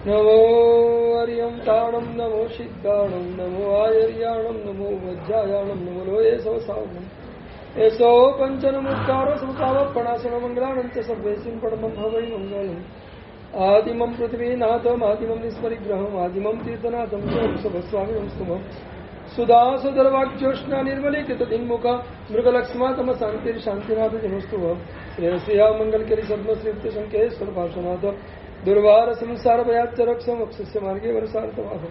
નમો હરિયમ તાણમ નમો સિદ્ધાણમ નમો આયર્યાણમ નમો વજ્જાયાણમ નમો લોયે સવસાવનમ એસો પંચનમુત્કારો સમતાવપણાસન મંગલાનંત સર્વેસિમ પડમમ હવૈ મંગલમ આદિમમ પૃથ્વીનાથમ આદિમમ નિસ્પરિગ્રહમ આદિમમ તીર્થનાથમ સભસ્વામિનમ સ્તુમમ સુદાસુદર્વાક્યોષ્ણા નિર્મલીકૃત દિન્મુખ મૃગલક્ષ્મા તમ શાંતિર શાંતિનાથ જનસ્તુવ શ્રેયસ્યા મંગલકરી સદ્મશ્રીપ્ત શંકેશ્વર ભાષનાથ દુર્વાર સંસાર ભયાચરક્ષમ અક્ષસ્ય માર્ગે વરસાર્થવાહ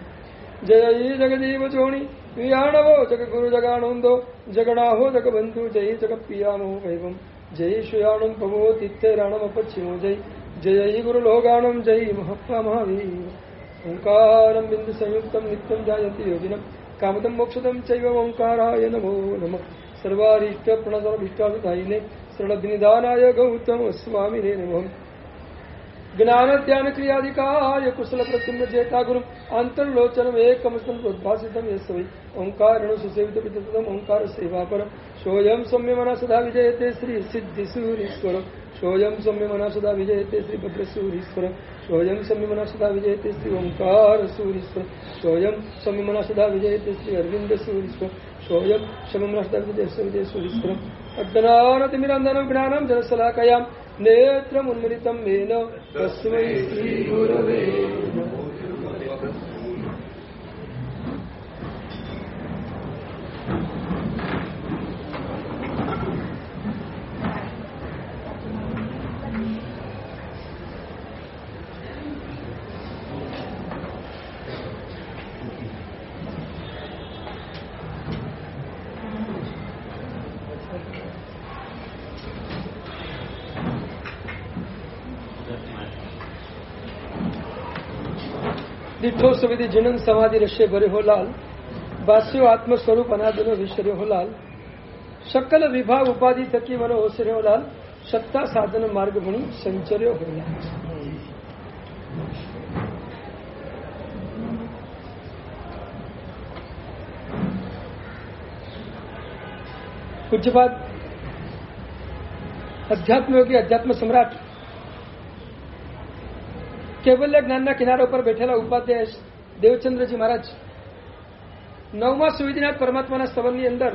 જય જગદીવ ચોણી વિયાણવો જગગુરુ જગાણંદો જગણાહો જગબંધુ જય જગપિયામો વૈવમ જય શ્રીયાણમ ભવો તિથ્યરાણમ પશ્ચિમો જય ગુરુ લોગાણમ જય મહાત્મા મહાવીર ઓંકારમ બિંદુ સંયુક્તમ નિત્યમ જાયતિ યોગિનમ કામદમ મોક્ષદમ ચૈવ ઓંકારાય નમો નમઃ સર્વારીષ્ટ પ્રણસર્વિષ્ટાનુદાયિને શરણદ્નિદાનાય ગૌતમ સ્વામિને નમઃ જ્ઞાન ધ્યાન ક્રિયાધિકાય કુશલ પ્રતિમ્ન જેતા ગુરુ આંતરલોચનમ એકમસ્તમ પ્રોદ્ભાસિતમ યસ્વૈ ઓંકારણો સુસેવિત પિતૃતમ ઓંકાર સેવા પર સોયમ સૌમ્ય મના સદા વિજયતે શ્રી સિદ્ધિ સૂરીશ્વર સોયમ સૌમ્ય મના સદા વિજયતે શ્રી ભદ્ર સૂરીશ્વર સોયમ સૌમ્ય મના સદા વિજયતે શ્રી ઓંકાર સૂરીશ્વર સોયમ સૌમ્ય મના સદા વિજયતે શ્રી અરવિંદ સૂરીશ્વર સોયમ સૌમ્ય મના સદા વિજય સૂરીશ્વર અજ્ઞાનતિમિરંધનમ જ્ઞાનમ જનશલાકયામ નેત્રముન્మిలితం మేన తస్మై శ్రీ గురవే నమః. દીઠો સવિધિ જીનન સમાધિ રશ્ય ભરે હો લાલ વાસ્યો આત્મ સ્વરૂપ અનાદિનો વિસર્યો હો લાલ શકલ વિભાગ ઉપાધિ થકી મને ઓસર્યો લાલ સત્તા સાધન માર્ગ ભણી સંચર્યો હો લાલ. પૂજ્યપાદ અધ્યાત્મ યોગી અધ્યાત્મ સમ્રાટ કેવલ્ય જ્ઞાનના કિનારા ઉપર બેઠેલા ઉપાધ્યાય દેવચંદ્રજી મહારાજ 9મા સુવિધિનાથ પરમાત્માના સ્તવનની અંદર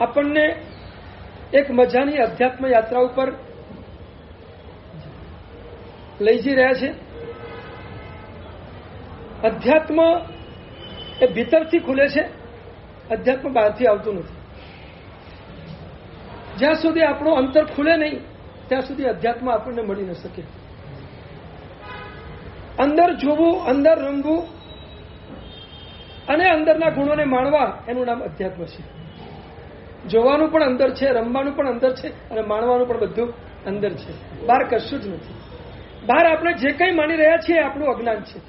આપણને એક મજાની અધ્યાત્મ યાત્રા ઉપર લઈ જઈ રહ્યા છે. અધ્યાત્મ એ ભીતરથી ખુલે છે, અધ્યાત્મ બહારથી આવતું નથી. જ્યાં સુધી આપણું અંતર ખુલે નહીં ત્યાં સુધી અધ્યાત્મ આપણને મળી ન શકે. અંદર જોવું, અંદર રમવું અને અંદરના ગુણોને માણવા એનું નામ અધ્યાત્મ છે. જોવાનું પણ અંદર છે, રમવાનું પણ અંદર છે અને માણવાનું પણ બધું અંદર છે. બહાર કશું જ નથી. બહાર આપણે જે કંઈ માની રહ્યા છીએ આપણું અજ્ઞાન છે.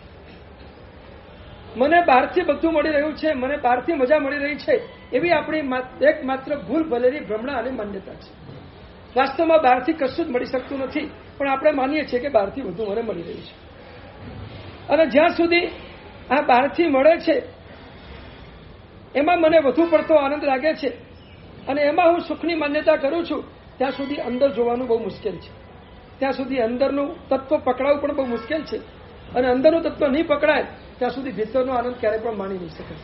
મને બહારથી બધું મળી રહ્યું છે, મને બહારથી મજા મળી રહી છે એવી આપણી એકમાત્ર ભૂલ ભલેલી ભ્રમણા અને માન્યતા છે. વાસ્તવમાં બહારથી કશું જ મળી શકતું નથી, પણ આપણે માનીએ છીએ કે બહારથી બધું મને મળી રહ્યું છે. અને જ્યાં સુધી આ બહારથી મળે છે એમાં મને વધુ પડતો આનંદ લાગે છે અને એમાં હું સુખની માન્યતા કરું છું, ત્યાં સુધી અંદર જોવાનું બહુ મુશ્કેલ છે. ત્યાં સુધી અંદરનું તત્વ પકડાવું પણ બહુ મુશ્કેલ છે અને અંદરનું તત્વ નહીં પકડાય ત્યાં સુધી ભીતરનો આનંદ ક્યારેય પણ માણી નહીં શકાય.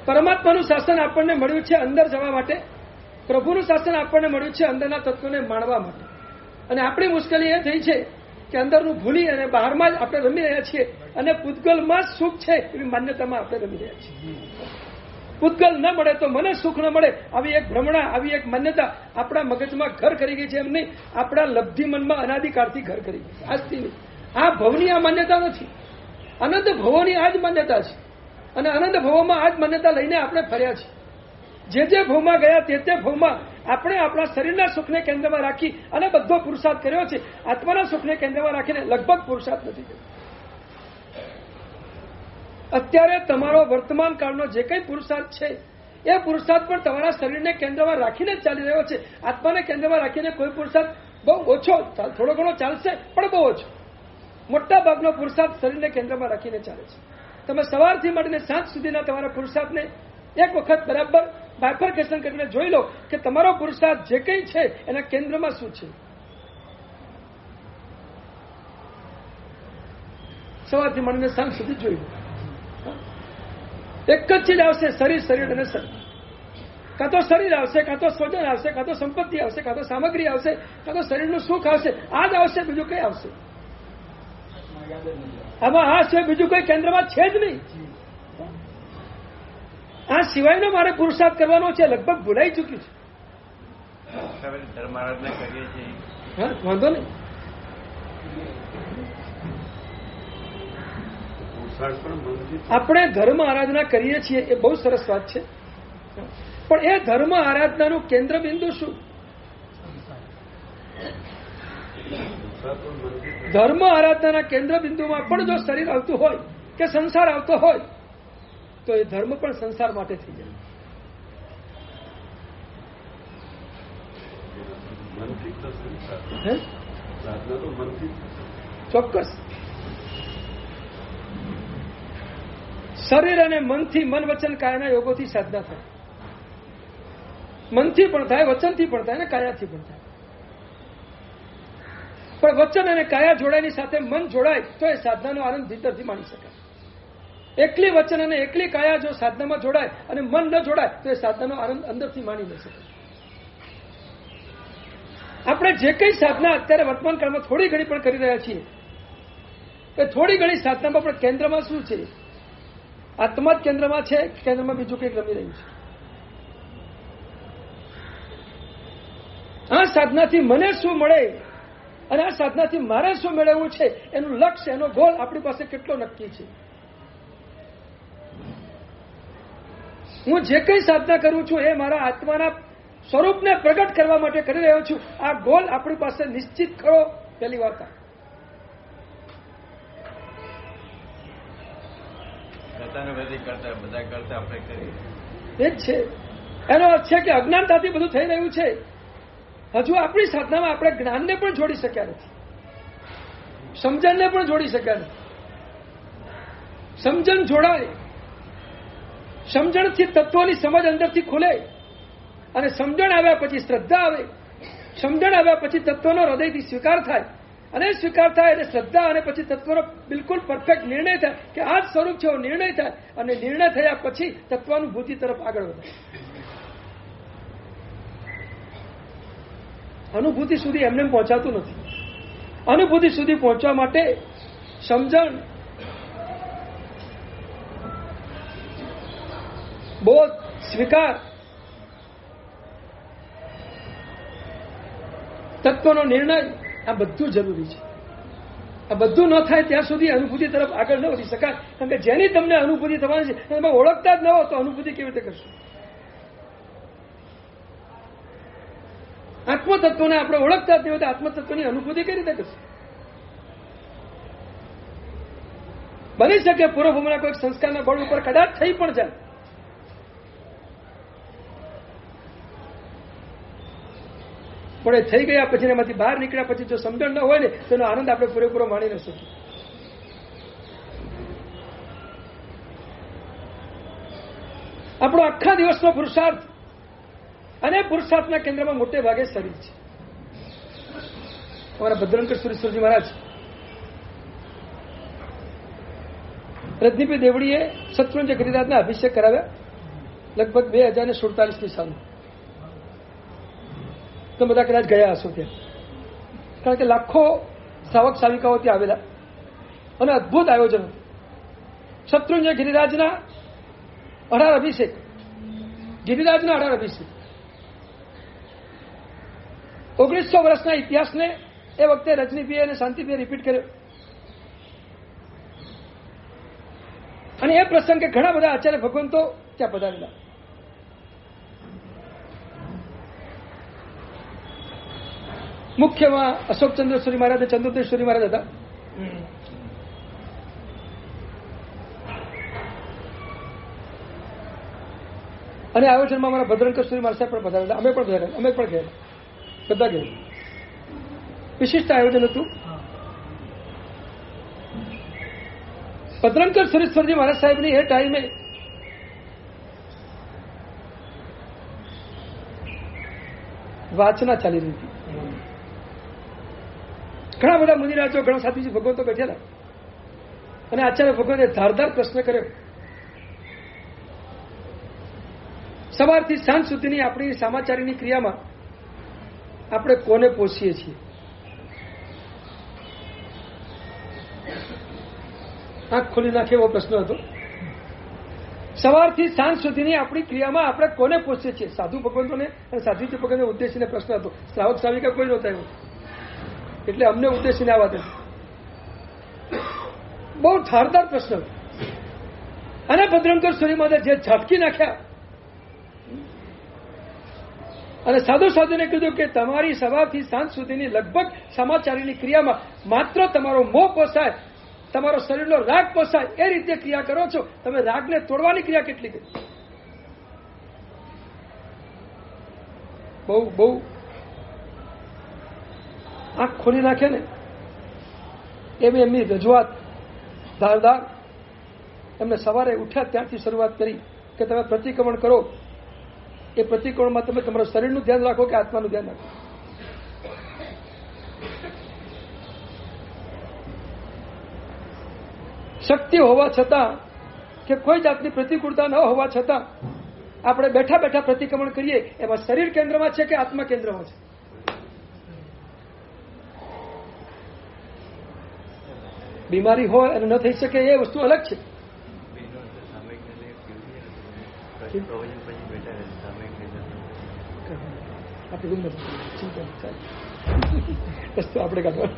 પરમાત્માનું શાસન આપણને મળ્યું છે અંદર જવા માટે, પ્રભુનું શાસન આપણને મળ્યું છે અંદરના તત્વને માણવા માટે. અને આપણી મુશ્કેલી એ થઈ છે કે અંદરનું ભૂલી અને બહારમાં જ આપણે રમી રહ્યા છીએ અને પૂતગલમાં જ સુખ છે એવી માન્યતામાં આપણે રમી રહ્યા છીએ. પૂતગલ ન મળે તો મને સુખ ન મળે આવી એક ભ્રમણા, આવી એક માન્યતા આપણા મગજમાં ઘર કરી ગઈ છે. એમ નહીં, આપણા લબ્ધિ મનમાં અનાદિકાળથી ઘર કરી ગઈ છે. આજથી નહીં. આ ભવની આ માન્યતા નથી, અનંત ભવોની આ જ માન્યતા છે. અને અનંત ભવોમાં આ જ માન્યતા લઈને આપણે ફર્યા છીએ. જે ભવમાં ગયા તે ભવમાં આપણે આપણા શરીરના સુખને કેન્દ્રમાં રાખી અને બધો પુરુષાર્થ કર્યો છે. આત્માના સુખને કેન્દ્રમાં રાખીને લગભગ પુરુષાર્થ નથી કર્યો. અત્યારે તમારો વર્તમાન કાળનો જે કંઈ પુરુષાર્થ છે એ પુરુષાર્થ પણ તમારા શરીરને કેન્દ્રમાં રાખીને જ ચાલી રહ્યો છે. આત્માને કેન્દ્રમાં રાખીને કોઈ પુરુષાર્થ બહુ ઓછો, થોડો ઘણો ચાલશે પણ બહુ ઓછો. મોટા ભાગનો પુરુષાર્થ શરીરને કેન્દ્રમાં રાખીને ચાલે છે. તમે સવારથી મળીને સાંજ સુધીના તમારા પુરુષાર્થને એક વખત બરાબર બાયફર્કેશન કરીને જોઈ લો કે તમારો પુરુષાર્થ જે કંઈ છે એના કેન્દ્રમાં શું છે. સવારથી માંડીને સાંજ સુધી જોઈ લો. એક જ ચીજ આવશે, શરીર, શરીર અને શરીર. કાં તો શરીર આવશે, કાં તો સ્વજન આવશે, કાં તો સંપત્તિ આવશે, કાં તો સામગ્રી આવશે, કાં તો શરીરનું સુખ આવશે. આ જ આવશે, બીજું કઈ આવશે? આમાં આ સિવાય બીજું કોઈ કેન્દ્રમાં છે જ નહીં. આ સિવાયનો મારે પુરુષાર્થ કરવાનો છે, લગભગ ભૂલાઈ ચૂક્યું છે. ધર્મ આરાધના કરીએ છીએ. હા, વાંધો નહીં. આપણે ધર્મ આરાધના કરીએ છીએ એ બહુ સરસ વાત છે, પણ એ ધર્મ આરાધનાનું કેન્દ્ર બિંદુ શું? ધર્મ આરાધનાના કેન્દ્ર બિંદુમાં પણ જો શરીર આવતું હોય કે સંસાર આવતો હોય તો એ ધર્મ પણ સંસાર માટે થઈ જાય. ચોક્કસ. શરીર અને મનથી, મન વચન કાયાના યોગોથી સાધના થાય. મનથી પણ થાય, વચનથી પણ થાય અને કાયાથી પણ થાય. પણ વચન અને કાયા જોડાયની સાથે મન જોડાય તો એ સાધનાનો આનંદ ભીતરથી માણી શકાય. એકલી વચન અને એકલી કાયા જો સાધનામાં જોડાય અને મન ન જોડાય તો એ સાધનાનો આનંદ અંદરથી માણી ન શકાય. આપણે જે કઈ સાધના અત્યારે વર્તમાન કાળમાં થોડી ઘણી પણ કરી રહ્યા છીએ એ થોડી ઘણી સાધનામાં પણ કેન્દ્રમાં શું છે? આત્મા જ કેન્દ્રમાં છે, કેન્દ્રમાં બીજું કંઈક રમી રહ્યું છે. આ સાધનાથી મને શું મળે અને આ સાધનાથી મારે શું મેળવવું છે એનું લક્ષ્ય, એનો ગોલ આપણી પાસે કેટલો નક્કી છે. હું જે કઈ સાધના કરું છું એ મારા આત્માના સ્વરૂપને પ્રગટ કરવા માટે કરી રહ્યો છું. આ ગોલ આપણી પાસે નિશ્ચિત કરો. પહેલી વાત એ જ છે. એનો અર્થ છે કે અજ્ઞાનતાથી બધું થઈ રહ્યું છે. હજુ આપણી સાધનામાં આપણે જ્ઞાનને પણ જોડી શક્યા નથી, સમજણને પણ જોડી શક્યા નથી. સમજણ જોડાય, સમજણથી તત્વોની સમજ અંદરથી ખુલે અને સમજણ આવ્યા પછી શ્રદ્ધા આવે. સમજણ આવ્યા પછી તત્વનો હૃદયથી સ્વીકાર થાય અને સ્વીકાર થાય એટલે શ્રદ્ધા અને પછી તત્વનો બિલકુલ પરફેક્ટ નિર્ણય થાય કે આ જ સ્વરૂપ છે એવો નિર્ણય થાય અને નિર્ણય થયા પછી તત્વાનુભૂતિ તરફ આગળ વધે. અનુભૂતિ સુધી એમને પહોંચાતું નથી. અનુભૂતિ સુધી પહોંચવા માટે સમજણ, બોધ, સ્વીકાર, તત્વનો નિર્ણય આ બધું જરૂરી છે. આ બધું ન થાય ત્યાં સુધી અનુભૂતિ તરફ આગળ ન વધી શકાય. કારણ કે જેની તમને અનુભૂતિ થવાની છે તમે ઓળખતા જ ન હો તો અનુભૂતિ કેવી રીતે કરશો? આત્મતત્વને આપણે ઓળખતા જ નહીં હોય તો આત્મતત્વની અનુભૂતિ કઈ રીતે કરશું? બની શકે પૂર્વભૂમિના કોઈક સંસ્કારના બળ ઉપર કદાચ થઈ પણ જાય, પણ એ થઈ ગયા પછી એમાંથી બહાર નીકળ્યા પછી જો સમજણ ન હોય ને તેનો આનંદ આપણે પૂરેપૂરો માણી ન શકીએ. આપણો આખા દિવસનો પુરુષાર્થ અને પુરુષાર્થના કેન્દ્રમાં મોટે ભાગે શરીર છે. અમારા ભદ્રંકર સુરેશ્વરજી મહારાજ રજનીભાઈ દેવડીએ શત્રુંજય ગિરિરાજના અભિષેક કરાવ્યા લગભગ 2047ની સાલમાં. તો બધા કદાચ ગયા હશો ત્યાં, કારણ કે લાખો સાવક સાવિકાઓ ત્યાં આવેલા અને અદભુત આયોજન. શત્રુંજય ગિરિરાજના 18 અભિષેક, ગિરિરાજના 18 અભિષેક. 1900 વર્ષના ઇતિહાસને એ વખતે રજનીભાઈ અને શાંતિભાઈ રિપીટ કર્યો અને એ પ્રસંગે ઘણા બધા આચાર્ય ભગવંતો ત્યાં પધારેલા. મુખ્યમાં અશોકચંદ્રેશ્વરી મહારાજ, ચંદ્રોદેશ્વરી મહારાજ હતા. અને આયોજનમાં અમારા ભદ્રંકર મહારાજ સાહેબ પણ પધારેલા. અમે પણ ગયેલા, બધા ગયા. વિશિષ્ટ આયોજન હતું. ભદ્રંકર સુરેશ્વરજી મહારાજ સાહેબની એ ટાઈમે વાચના ચાલી રહી હતી. ઘણા બધા મુનિરાજો, ઘણા સાધુજી ભગવંતો બેઠેલા અને આચાર્ય ભગવાને ધારદાર પ્રશ્ન કર્યો, સવારથી સાંજ સુધીની આપણી સામાચારીની ક્રિયામાં આપણે કોને પોષીએ છીએ? આંખ ખોલી નાખે એવો પ્રશ્ન હતો. સવારથી સાંજ સુધીની આપણી ક્રિયામાં આપણે કોને પોષીએ છીએ? સાધુ ભગવંતોને અને સાધ્વીજી ભગવંતને ઉદ્દેશીને પ્રશ્ન હતો. શ્રાવક શ્રાવિકા કોઈ નહોતા એવું, એટલે અમને ઉદ્દેશીને આ વાત હતી. બહુ ધારદાર પ્રશ્ન હતો. અને ભદ્રંકર સૂર્યમાને જે ઝાટકી નાખ્યા અને સાધુ સાધુને કીધું કે તમારી સવારથી સાંજ સુધીની લગભગ સમાચારીની ક્રિયામાં માત્ર તમારો મોહ પોસાય, તમારો શરીરનો રાગ પોસાય એ રીતે ક્રિયા કરો છો. તમે રાગને તોડવાની ક્રિયા કેટલી કરી? બહુ બહુ આંખ ખોલી નાખે ને એવી એમની રજૂઆત ધારદાર. એમને સવારે ઉઠ્યા ત્યાંથી શરૂઆત કરી કે તમે પ્રતિક્રમણ કરો. એ પ્રતિક્રમણમાં તમે તમારા શરીરનું ધ્યાન રાખો કે આત્માનું ધ્યાન રાખો. શક્તિ હોવા છતાં કે કોઈ જાતની પ્રતિકૂળતા ન હોવા છતાં આપણે બેઠા બેઠા પ્રતિક્રમણ કરીએ, એમાં શરીર કેન્દ્રમાં છે કે આત્મા કેન્દ્રમાં છે? બીમારી હોય અને ન થઈ શકે એ વસ્તુ અલગ છે. વસ્તુ આપણે કાઢવા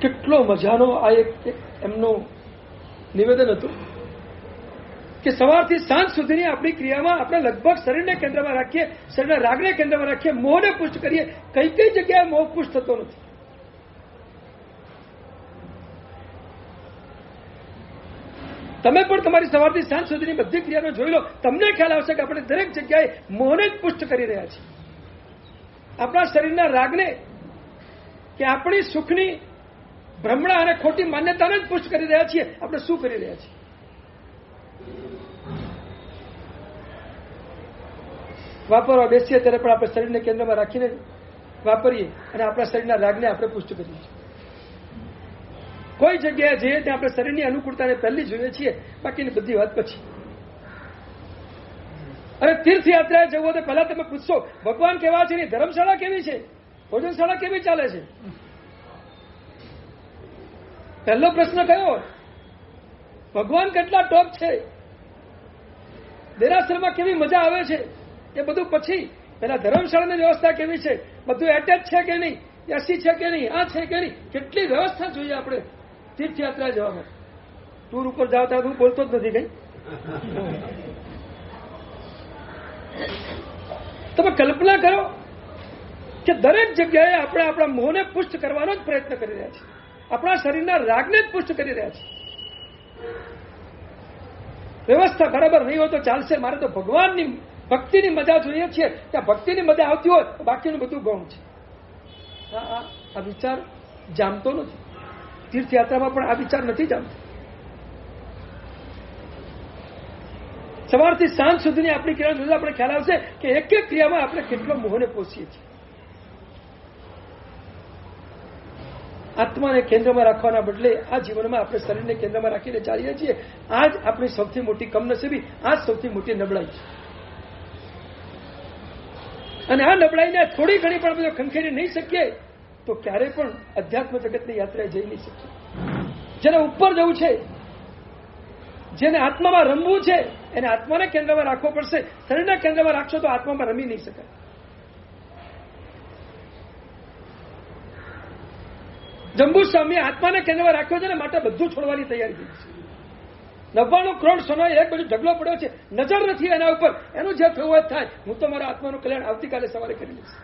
કેટલો મજાનો આ એક એમનું નિવેદન હતું કે સવારથી સાંજ સુધીની આપણી ક્રિયામાં આપણે લગભગ શરીરને કેન્દ્રમાં રાખીએ, શરીરના રાગને કેન્દ્રમાં રાખીએ, મોહને પુષ્ટ કરીએ. કઈ કઈ જગ્યાએ મોહ પુષ્ટ થતો નથી? તમે પણ તમારી સવારથી સાંજ સુધીની બધી ક્રિયાનો જોઈ લો, તમને ખ્યાલ આવશે કે આપણે દરેક જગ્યાએ મોહને જ પુષ્ટ કરી રહ્યા છીએ. આપણા શરીરના રાગને કે આપણી સુખની ભ્રમણા અને ખોટી માન્યતાને જ પુષ્ટ કરી રહ્યા છીએ. આપણે શું કરી રહ્યા છીએ? વાપરવા બેસીએ ત્યારે પણ આપણે શરીરને કેન્દ્રમાં રાખીને વાપરીએ અને આપણા શરીરના રાગને આપણે પુષ્ટ કરીએ છીએ. કોઈ જગ્યાએ જઈએ ત્યાં આપણે શરીરની અનુકૂળતાને પહેલી જોઈએ છીએ, બાકીની બધી વાત પછી. અને તીર્થયાત્રાએ જવું તો પહેલા તમે પૂછશો ભગવાન કેવા છે, એની ધર્મશાળા કેવી છે, ભોજનશાળા કેવી ચાલે છે? પહેલો પ્રશ્ન કયો? ભગવાન કેટલા ટોપ છે, દેરાસરમાં કેવી મજા આવે છે, એ બધું પછી. પેલા ધર્મશાળાની વ્યવસ્થા કેવી છે, બધું એટેચ છે કે નહીં, એસી છે કે નહીં, આ છે કે નહીં, કેટલી વ્યવસ્થા જોઈએ આપણે તીર્થયાત્રા જવા માટે. ટૂર ઉપર જાવ ત્યાં હું બોલતો જ નથી કઈ. તમે કલ્પના કરો કે દરેક જગ્યાએ આપણે આપણા મોહને પુષ્ટ કરવાનો જ પ્રયત્ન કરી રહ્યા છીએ, આપણા શરીરના રાગને જ પુષ્ટ કરી રહ્યા છીએ. વ્યવસ્થા બરાબર નહીં હોય તો ચાલશે, મારે તો ભગવાનની ભક્તિની મજા જોઈએ છીએ. ત્યાં ભક્તિની મજા આવતી હોય તો બાકીનું બધું ગૌણ છે. આ વિચાર જામતો નથી. તીર્થયાત્રામાં પણ આ વિચાર નથી જામતો. સવારથી સાંજ સુધીની આપણી ક્રિયા જોતા આપણે ખ્યાલ આવશે કે એક એક ક્રિયામાં આપણે કેટલો મોહને પોષીએ છીએ. આત્માને કેન્દ્રમાં રાખવાના બદલે આ જીવનમાં આપણે શરીરને કેન્દ્રમાં રાખીને ચાલીએ છીએ. આ જ આપણી સૌથી મોટી કમનસીબી, આ જ સૌથી મોટી નબળાઈ છે. અને આ નબળાઈને થોડી ઘણી પણ આપણે ખંખેરી નહીં શકીએ તો ક્યારેય પણ અધ્યાત્મ જગતની યાત્રાએ જઈ નહીં શકીએ. જેને ઉપર જવું છે, જેને આત્મામાં રમવું છે, એને આત્માને કેન્દ્રમાં રાખવો પડશે. શરીરના કેન્દ્રમાં રાખશો તો આત્મામાં રમી નહીં શકાય. જંબુ સ્વામીએ આત્માને કેન્દ્રમાં રાખ્યો છે ને માટે બધું છોડવાની તૈયારી કરી છે. 99 કરોડ સોનો એક બાજુ ઢગલો પડ્યો છે, નજર નથી એના ઉપર. એનું જે થયું હોય થાય. હું તો મારા આત્માનું કલ્યાણ આવતીકાલે સવારે કરી લઈશ.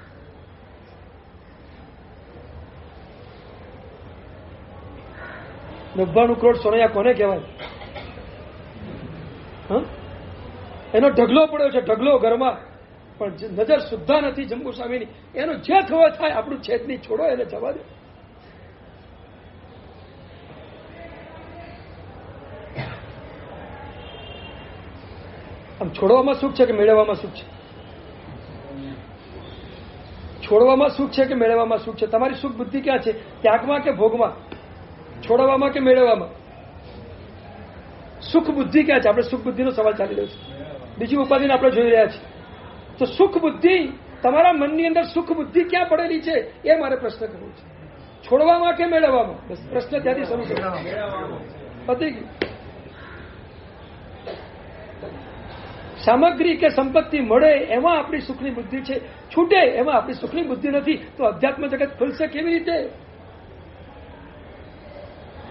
નવ્વાણું કરોડ સોનૈયા કોને કહેવાય? એનો ઢગલો પડ્યો છે, ઢગલો ઘરમાં, પણ નજર સુદ્ધા નથી જંબુ સ્વામીની. એનું જે થયો થાય, આપણું છેદ નહીં, છોડો, એને જવા દે. આમ છોડવામાં સુખ છે કે મેળવવામાં સુખ છે? છોડવામાં સુખ છે કે મેળવવામાં સુખ છે? તમારી સુખ બુદ્ધિ ક્યાં છે? ત્યાગમાં કે ભોગમાં? છોડવામાં કે મેળવવામાં? સુખ બુદ્ધિ ક્યાં છે? આપણે સુખ બુદ્ધિનો સવાલ ચાલી રહ્યો છે. બીજી ઉપાધિને આપણે જોઈ રહ્યા છીએ. તો સુખ બુદ્ધિ, તમારા મનની અંદર સુખ બુદ્ધિ ક્યાં પડેલી છે એ મારે પ્રશ્ન કરવો છે. છોડવામાં કે મેળવવામાં? બસ પ્રશ્ન ત્યાંથી શરૂ કરો. પતી ગયું. સામગ્રી કે સંપત્તિ મળે એમાં આપણી સુખની બુદ્ધિ છે, છૂટે એમાં આપણી સુખની બુદ્ધિ નથી. તો અધ્યાત્મ જગત ખુલશે કેવી રીતે?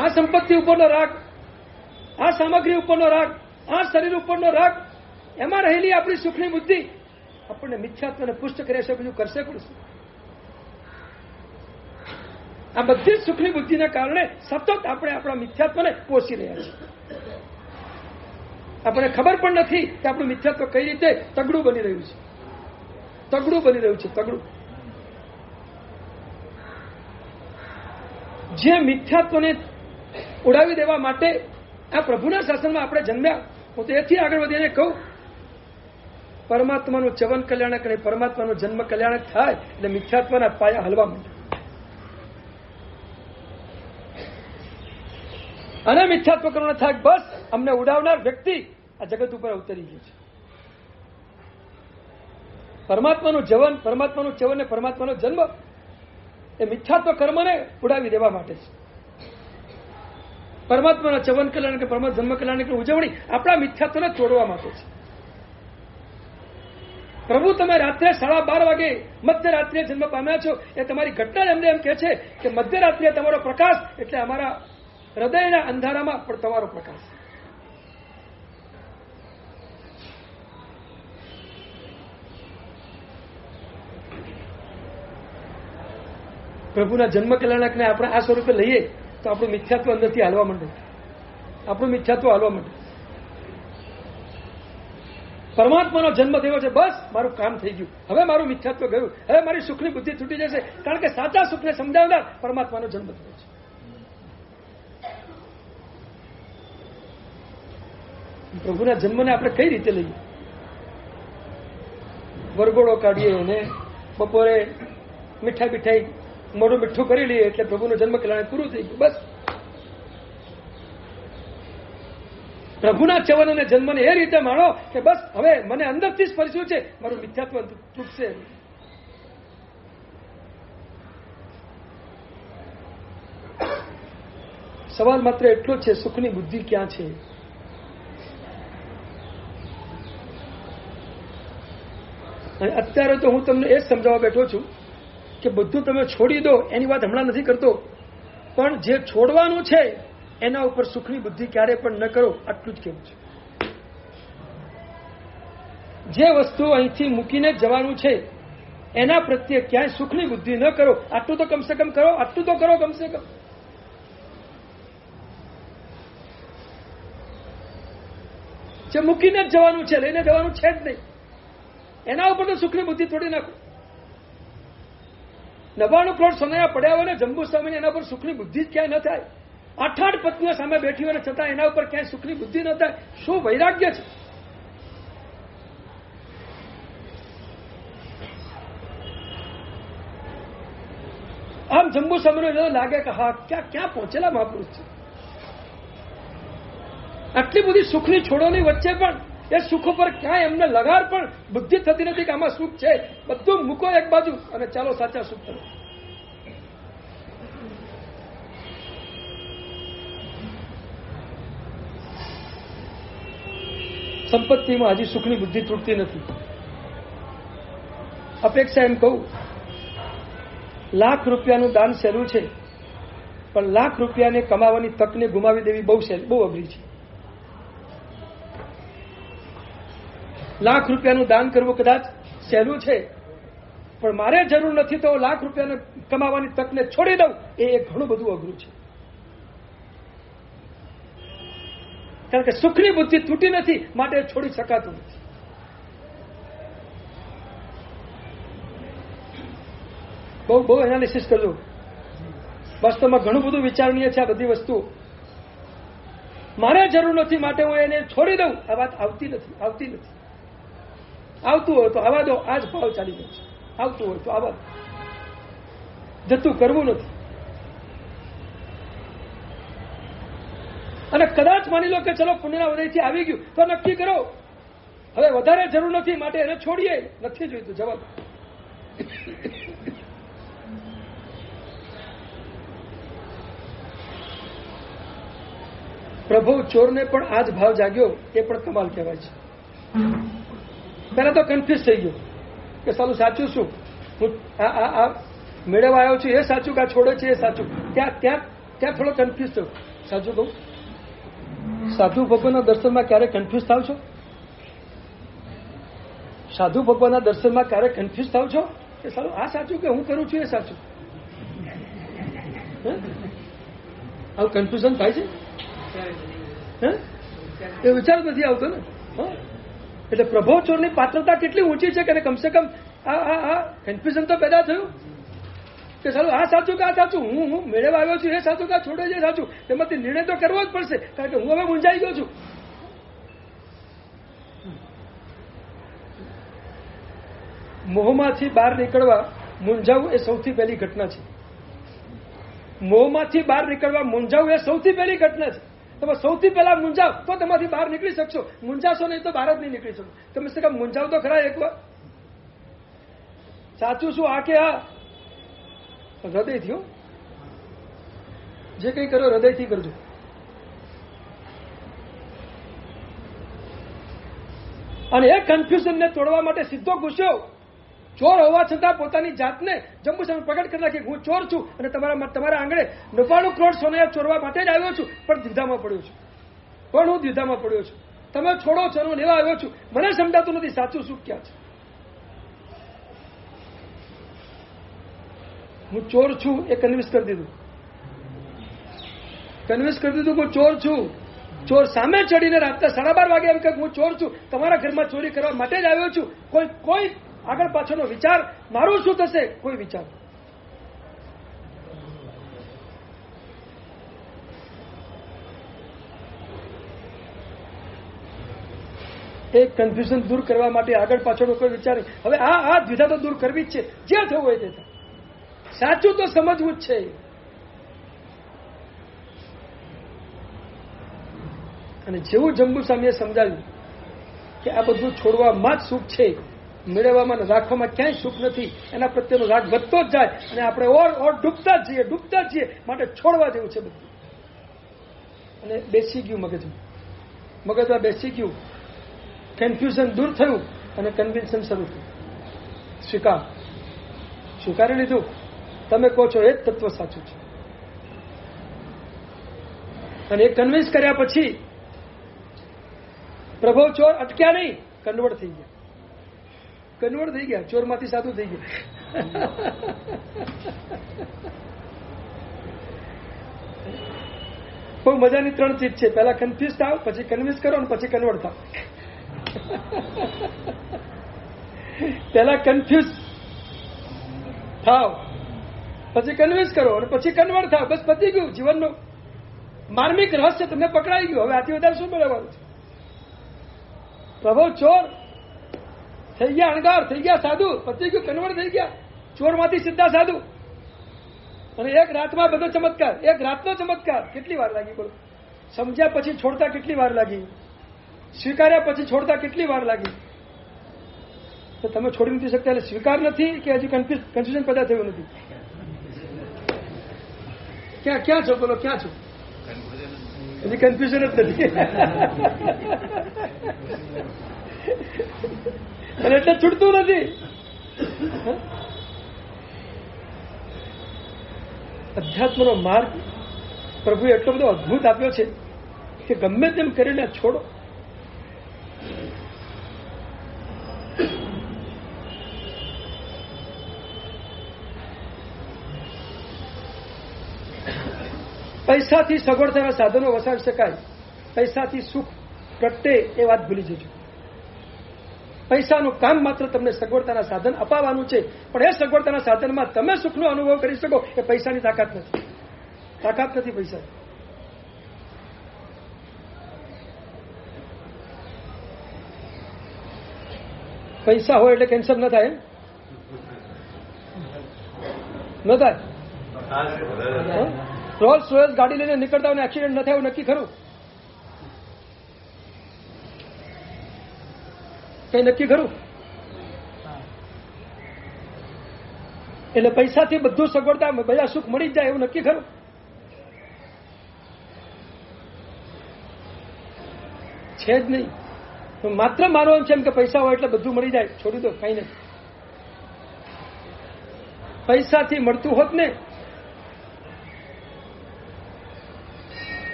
આ સંપત્તિ ઉપરનો રાગ, આ સામગ્રી ઉપરનો રાગ, આ શરીર ઉપરનો રાગ, એમાં રહેલી આપણી સુખની બુદ્ધિ આપણને મિથ્યાત્વને પુષ્ટ કરે છે. બીજું કરશે કરશે. આ બધી જ સુખની બુદ્ધિના કારણે સતત આપણે આપણા મિથ્યાત્વને પોષી રહ્યા છીએ. આપણને ખબર પણ નથી કે આપણું મિથ્યાત્વ કઈ રીતે તગડું બની રહ્યું છે. તગડું બની રહ્યું છે, તગડું. જે મિથ્યાત્વને ઉડાવી દેવા માટે આ પ્રભુના શાસનમાં આપણે જન્મ્યા. હું તો એથી આગળ વધીને કહું, પરમાત્માનું ચવન કલ્યાણક અને પરમાત્માનો જન્મ કલ્યાણક થાય એટલે મિથ્યાત્વના પાયા હલવા માંડે. અને મિથ્યાત્વ કરવાનો થાય, બસ અમને ઉડાવનાર વ્યક્તિ આ જગત ઉપર અવતરી ગયું છે. પરમાત્માનું જવન, પરમાત્માનું ચવન ને પરમાત્માનો જન્મ એ મિથ્યાત્વ કર્મને ઉડાવી દેવા માટે છે. પરમાત્માના ચવન કલ્યાણ કે પરમાત્મા જન્મ કલ્યાણની ઉજવણી આપણા મિથ્યાત્વને તોડવા માટે છે. પ્રભુ તમે રાત્રે 12:30 વાગે મધ્યરાત્રિએ જન્મ પામ્યા છો એ તમારી ઘટના એમને એમ કહે છે કે મધ્યરાત્રિએ તમારો પ્રકાશ એટલે અમારા હૃદયના અંધારામાં પણ તમારો પ્રકાશ. પ્રભુના જન્મ કલ્યાણકને આપણે આ સ્વરૂપે લઈએ તો આપણું મિથ્યાત્વ અંદરથી હાલવા માંડે. આપણું મિથ્યાત્વ હાલવા માંડે. પરમાત્માનો જન્મ થયો છે, બસ મારું કામ થઈ ગયું. હવે મારું મિથ્યાત્વ ગયું. હવે મારી સુખની બુદ્ધિ છૂટી જશે. કારણ કે સાચા સુખને સમજાવનાર પરમાત્માનો જન્મ થયો છે. પ્રભુના જન્મને આપણે કઈ રીતે લઈએ? વરઘોડો કાઢીએ અને બપોરે મીઠાઈ મોઢું મીઠું કરી લઈએ એટલે પ્રભુનો જન્મ કલ્યાણ પૂરું થઈ ગયું. બસ પ્રભુના ચવન અને જન્મને એ રીતે માણો કે બસ હવે મને અંદરથી સ્પર્શ્યું છે, મારું મિથ્યાત્વ તૂટશે. સવાલ માત્ર એટલો જ છે, સુખની બુદ્ધિ ક્યાં છે? અને અત્યારે તો હું તમને એ જ સમજાવવા બેઠો છું કે બધું તમે છોડી દો એની વાત હમણાં નથી કરતો, પણ જે છોડવાનું છે એના ઉપર સુખની બુદ્ધિ ક્યારે પણ ન કરો, આટલું જ કેવું છે. જે વસ્તુ અહીંથી મૂકીને જવાનું છે એના પ્રત્યે ક્યાંય સુખની બુદ્ધિ ન કરો, આટલું તો કમસે કમ કરો. આટલું તો કરો કમસે કમ. જે મૂકીને જ જવાનું છે, લઈને જવાનું છે જ નહીં, એના ઉપર તો સુખની બુદ્ધિ તોડી નાખો. 99 કરોડ સોનાયા પડ્યા હોય ને જંબુ સ્વામીને એના પર સુખની બુદ્ધિ જ ક્યાંય ન થાય. 8 પત્નીઓ સામે બેઠી હોય છતાં એના ઉપર ક્યાંય સુખની બુદ્ધિ ન થાય. શું વૈરાગ્ય છે? આમ જંબુ સ્વામીને લાગે કે હા ક્યાં પહોંચેલા મહાપુરુષ છે. આટલી બધી સુખની છોડોની વચ્ચે પણ એ સુખ ઉપર ક્યાંય એમને લગાર પણ બુદ્ધિ થતી નથી કે આમાં સુખ છે. બધું મૂકો એક બાજુ અને ચાલો સાચા સુખ તરફ. સંપત્તિમાં હજી સુખની બુદ્ધિ તૂટતી નથી. અપેક્ષા એમ કહું, ₹1,00,000 દાન સહેલું છે, પણ ₹1,00,000 કમાવાની તકને ગુમાવી દેવી બહુ અઘરી છે. ₹1,00,000 દાન કરવું કદાચ સહેલું છે, પણ મારે જરૂર નથી તો ₹1,00,000 કમાવાની તકને છોડી દઉં એ ઘણું બધું અઘરું છે. કારણ કે સુખની બુદ્ધિ તૂટી નથી, માટે છોડી શકાતું નથી. બહુ એનાલિસિસ કરજો. વાસ્તવમાં ઘણું બધું વિચારણીય છે આ બધી વસ્તુઓ. મારે જરૂર નથી માટે હું એને છોડી દઉં, આ વાત આવતી નથી. આવતું હોય તો આવા દો. આ જ ભાવ ચાલી ગયો છે. આવતું હોય તો આવા, જતું કરવું નથી. અને કદાચ માની લો કે ચલો પુણ્યના ઉદયથી આવી ગયું તો નક્કી કરો હવે વધારે જરૂર નથી, માટે એને છોડીએ, નથી જોઈતું, જવા દો. પ્રભુ ચોરને પણ આ જ ભાવ જાગ્યો, એ પણ કમાલ કહેવાય છે. પહેલા તો કન્ફ્યુઝ થઈ ગયો કે સાલું સાચું શું, હું આ મેળવવા આવ્યો છું એ સાચું, કે આ છોડે છે એ સાચું. ત્યાં થોડો કન્ફ્યુઝ થયો. સાચું કહું, સાધુ ભગવાનના દર્શનમાં ક્યારે કન્ફ્યુઝ થાવ છો? સાધુ ભગવાનના દર્શનમાં ક્યારે કન્ફ્યુઝ થાવ છો કે સાલું આ સાચું કે હું કરું છું એ સાચું? આવું કન્ફ્યુઝન થાય છે? એ વિચાર નથી આવતો ને. એટલે પ્રભો ચોરની પાત્રતા કેટલી ઊંચી છે કે કમસે કમ આ કન્ફ્યુઝન તો પેદા થયું કે સાલું આ સાચું કે આ સાચું, હું મેળવવા આવ્યો છું એ સાચું કે આ છોડે છે સાચું. એમાંથી નિર્ણય તો કરવો જ પડશે, કારણ કે હું હવે મૂંઝાઈ ગયો છું. મોહમાંથી બહાર નીકળવા મૂંઝાવું એ સૌથી પહેલી ઘટના છે. મોહમાંથી બહાર નીકળવા મૂંઝાવું એ સૌથી પહેલી ઘટના છે. તમે સૌથી પહેલા મૂંઝાવ તો તમારી બહાર નીકળી શકશો. મૂંઝાશો નહીં તો બહાર જ નહીં નીકળી શકો. તમે કમ મૂંઝાવ તો ખરા એકવાર. સાચું શું આ કે આ? હૃદયથી, જે કંઈ કરો હૃદયથી કરજો. અને એ કન્ફ્યુઝનને તોડવા માટે સીધો ગુસ્સો, ચોર હોવા છતાં પોતાની જાતને જંબુસરમાં પ્રગટ કરી નાખી, હું ચોર છું અને તમારા આંગણે 99 કરોડ સોના ચોરવા માટે જ આવ્યો છું, પણ દ્વિધામાં પડ્યો છું. હું દ્વિધામાં પડ્યો છું. તમે છોડો છો, લેવા આવ્યો છું, મને સમજાતું નથી સાચું શું ક્યાં છે. હું ચોર છું એ કન્વિન્સ કરી દીધું. હું ચોર છું. ચોર સામે ચડીને રાત્રે 12:30 વાગે એમ કે હું ચોર છું, તમારા ઘરમાં ચોરી કરવા માટે જ આવ્યો છું. કોઈ આગળ પાછળનો વિચાર, મારું શું થશે, કોઈ વિચાર. એક કન્ફ્યુઝન દૂર કરવા માટે આગળ પાછળનો કોઈ વિચાર નહીં. હવે આ દ્વિધા તો દૂર કરવી જ છે, જે થવું હોય તે થાય. સાચું તો સમજવું જ છે. અને જેવું જંબુસ્વામીએ સમજાવ્યું કે આ બધું છોડવામાં જ સુખ છે, મેળવવામાં રાખવામાં ક્યાંય સુખ નથી, એના પ્રત્યેનો રાગ વધતો જ જાય અને આપણે ઓર ડૂબતા જ જઈએ. માટે છોડવા જેવું છે બધું. અને બેસી ગયું મગજમાં બેસી ગયું. કન્ફ્યુઝન દૂર થયું અને કન્વિન્શન શરૂ થયું. સ્વીકારી લીધું. તમે કહો છો એ જ તત્વ સાચું છે. અને એ કન્વિન્સ કર્યા પછી પ્રભુ ચોર અટક્યા નહીં, કન્વર્ટ થઈ ગયા. ચોરમાંથી સાધુ થઈ ગયા. બહુ મજાની 3 ચીજ છે. પહેલા કન્ફ્યુઝ થાવ, પછી કન્વિન્સ કરો અને પછી કન્વર્ટ થાવ. પહેલા કન્ફ્યુઝ થાવ, પછી કન્વિન્સ કરો અને પછી કન્વર્ટ થાવ. બસ પતી ગયું. જીવનનું માર્મિક રહસ્ય તમને પકડાઈ ગયું. હવે આથી વધારે શું મેળવવાનું છે? પ્રભુ ચોર થઈ ગયા, અણગાર થઈ ગયા, સાધુ પતી ગયું, કન્વર્ટ થઈ ગયા. ચોરમાંથી સીધા સાધુ. અને એક રાતમાં બધો ચમત્કાર, એક રાતનો ચમત્કાર. કેટલી વાર લાગી બોલો? સમજ્યા પછી છોડતા કેટલી વાર લાગી? સ્વીકાર્યા પછી છોડતા કેટલી વાર લાગી? તો તમે છોડી નથી શકતા એટલે સ્વીકાર નથી કે હજી કન્ફ્યુઝન પેદા થયું નથી? ક્યાં છો બોલો? ક્યાં છો? હજી કન્ફ્યુઝન જ નથી. અને એટલે છૂટતું નથી. અધ્યાત્મનો માર્ગ પ્રભુએ એટલો બધો અદભુત આપ્યો છે કે ગમે તેમ કરીને છોડો. પૈસાથી સગવડતાના સાધનો વસાવી શકાય, પૈસાથી સુખ પ્રગટે એ વાત ભૂલી જજો. પૈસાનું કામ માત્ર તમને સગવડતાના સાધન અપાવવાનું છે, પણ એ સગવડતાના સાધનમાં તમે સુખનો અનુભવ કરી શકો એ પૈસાની તાકાત નથી. પૈસા પૈસા હોય એટલે કેન્સર ન થાય. ન થાય? રોલ્સ રોયલ્સ ગાડી લઈને નીકળતા હોય એક્સિડન્ટ ન થાય એવું નક્કી ખરું? કઈ નક્કી ખરું? એટલે પૈસાથી બધું સગવડતા બધા સુખ મળી જાય એવું નક્કી ખરું? છે જ નહીં. માત્ર માનવાનું છે એમ કે પૈસા હોય એટલે બધું મળી જાય. છોડી દો, કઈ નથી. પૈસાથી મળતું હોત ને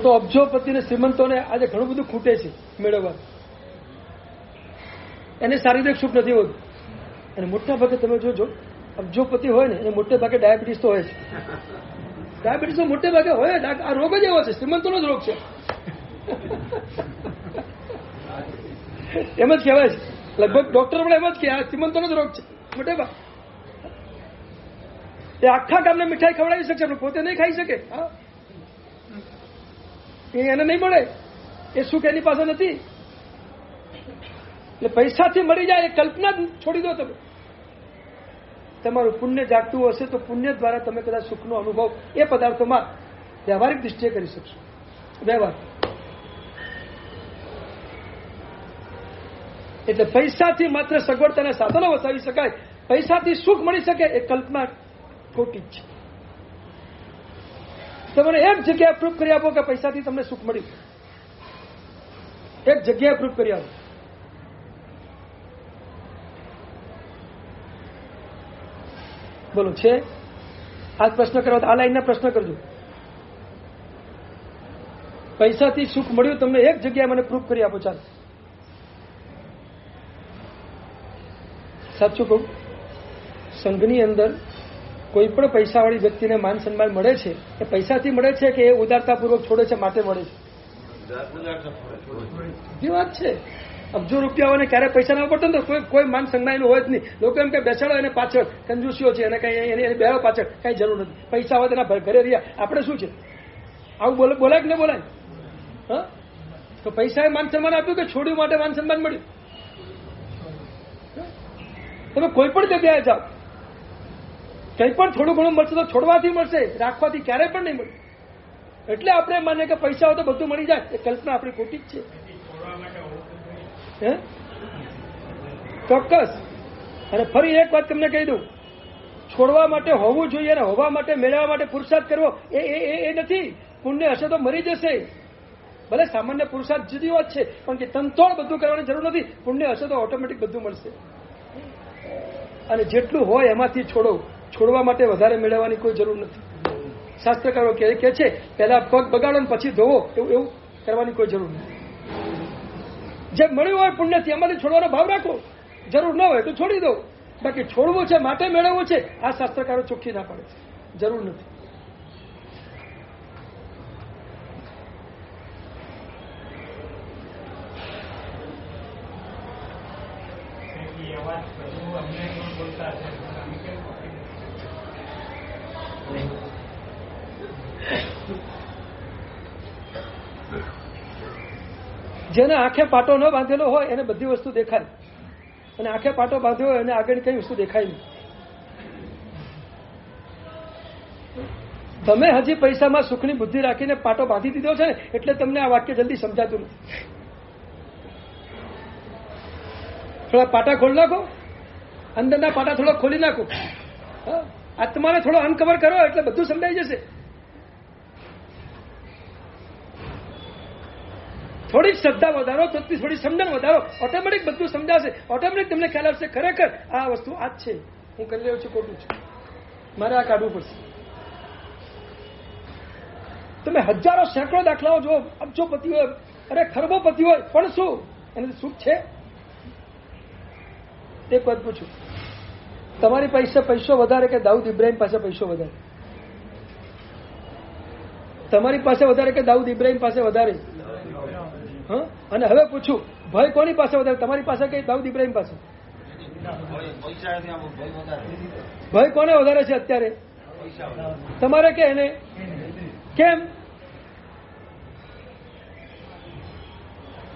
તો અબજોપતિને શ્રીમંતોને આજે ઘણું બધું ખૂટે છે મેળવવા. એને શારીરિક સુખ નથી હોતું. અને મોટા ભાગે તમે જોજો અબજોપતિ હોય ને એને મોટે ભાગે ડાયાબિટીસ તો હોય છે. ડાયાબિટીસ તો મોટે ભાગે હોય. આ રોગ જ એવો છે, શ્રીમંતોનો જ રોગ છે. એમ જ કહેવાય છે. લગભગ ડોક્ટર પણ એમ જ કે આ શ્રીમંતોનો જ રોગ છે મોટે ભાગ. એ આખા ગામને મીઠાઈ ખવડાવી શકશે પણ પોતે નહીં ખાઈ શકે. એને નહીં મળે એ સુખ એની પાસે નથી. એટલે પૈસાથી મળી જાય એ કલ્પના છોડી દો. તમે તમારું પુણ્ય જાગતું હશે તો પુણ્ય દ્વારા તમે કદાચ સુખનો અનુભવ એ પદાર્થોમાં વ્યવહારિક દૃષ્ટિએ કરી શકશો. વ્યવહાર એટલે પૈસાથી માત્ર સગવડતાના સાધનો વસાવી શકાય, પૈસાથી સુખ મળી શકે એ કલ્પના ખોટી જ છે. તમને એક જગ્યાએ પ્રૂફ કરી આપો કે પૈસાથી તમને સુખ મળ્યું. એક જગ્યાએ પ્રૂફ કરી આપો. બોલો છે? આ પ્રશ્ન કરવા આ લાઈનના પ્રશ્ન કરજો. પૈસાથી સુખ મળ્યું તમને એક જગ્યાએ મને પ્રૂફ કરી આપો. ચાલો, સાચું કહું, સંઘની અંદર કોઈ પણ પૈસાવાળી વ્યક્તિને માન સન્માન મળે છે એ પૈસાથી મળે છે કે એ ઉદારતાપૂર્વક છોડે છે માટે મળે છે? એ વાત છે. અબજો રૂપિયાઓને ક્યારે પૈસા ના પડતો ને તો કોઈ માન સન્માન હોય જ નહીં. લોકો એમ કે બેસાડો એને પાછળ કંજૂસીઓ છે એને કઈ એની બેહો પાછળ કઈ જરૂર નથી. પૈસા હોય તેના ઘરે રહ્યા. આપણે શું છે આવું બોલાય કે ન બોલાય? હા, તો પૈસાએ માન સન્માન આપ્યું કે છોડ્યું માટે માન સન્માન મળ્યું? તમે કોઈ પણ જગ્યાએ જાઓ, કંઈ પણ થોડું ઘણું મળશે તો છોડવાથી મળશે, રાખવાથી ક્યારેય પણ નહીં મળે. એટલે આપણે માનીએ કે પૈસા હોય તો બધું મળી જાય એ કલ્પના આપણી ખોટી જ છે. ચોક્કસ. અને ફરી એક વાત તમને કહી દઉં, છોડવા માટે હોવું જોઈએ અને હોવા માટે મેળવવા માટે પુરુષાર્થ કરવો એ નથી. પુણ્ય હશે તો મરી જશે. ભલે સામાન્ય પુરુષાર્થ જુદી વાત છે પણ કે તનતોડ બધું કરવાની જરૂર નથી. પુણ્ય હશે તો ઓટોમેટિક બધું મળશે. અને જેટલું હોય એમાંથી છોડો. છોડવા માટે વધારે મેળવવાની કોઈ જરૂર નથી. શાસ્ત્રકારો કે છે પહેલા પગ બગાડો ને પછી ધોવો, એવું કરવાની કોઈ જરૂર નથી. જે મળ્યું હોય પુણ્યથી એમાંથી છોડવાનો ભાવ રાખો. જરૂર ન હોય તો છોડી દો. બાકી છોડવું છે માટે મેળવવું છે આ શાસ્ત્રકારો ચોખ્ખી ના પાડે છે. જરૂર નથી. જેને આંખે પાટો ન બાંધેલો હોય એને બધી વસ્તુ દેખાય, અને આંખે પાટો બાંધ્યો હોય એને આગળ કઈ વસ્તુ દેખાય નહીં. તમે હજી પૈસામાં સુખની બુદ્ધિ રાખીને પાટો બાંધી દીધો છે ને એટલે તમને આ વાક્ય જલ્દી સમજાતું નથી. થોડા પાટા ખોલી નાખો, અંદરના પાટા થોડો ખોલી નાખો, આત્માને થોડો અનકવર કરો એટલે બધું સમજાઈ જશે. થોડીક શ્રદ્ધા વધારો, થોડી સમજણ વધારો, ઓટોમેટિક બધું સમજાશે. ઓટોમેટિક તમને ખ્યાલ આવશે ખરેખર આ વસ્તુ આ જ છે, હું કરી રહ્યો છું ખોટું છું, મારે આ કાઢવું પડશે. તમે હજારો સેંકડો દાખલાઓ જો, અબજોપતિ હોય, અરે ખરબોપતિ હોય, પણ શું એને સુખ છે? એક વાત પૂછું, તમારી પાસે પૈસો વધારે કે દાઉદ ઇબ્રાહિમ પાસે પૈસો વધારે? તમારી પાસે વધારે કે દાઉદ ઇબ્રાહિમ પાસે વધારે? હા, અને હવે પૂછું, ભય કોની પાસે વધારે, તમારી પાસે કે દાઉદ ઇબ્રાહિમ પાસે? ભય કોને વધારે છે અત્યારે? તમારે કે એને? કેમ?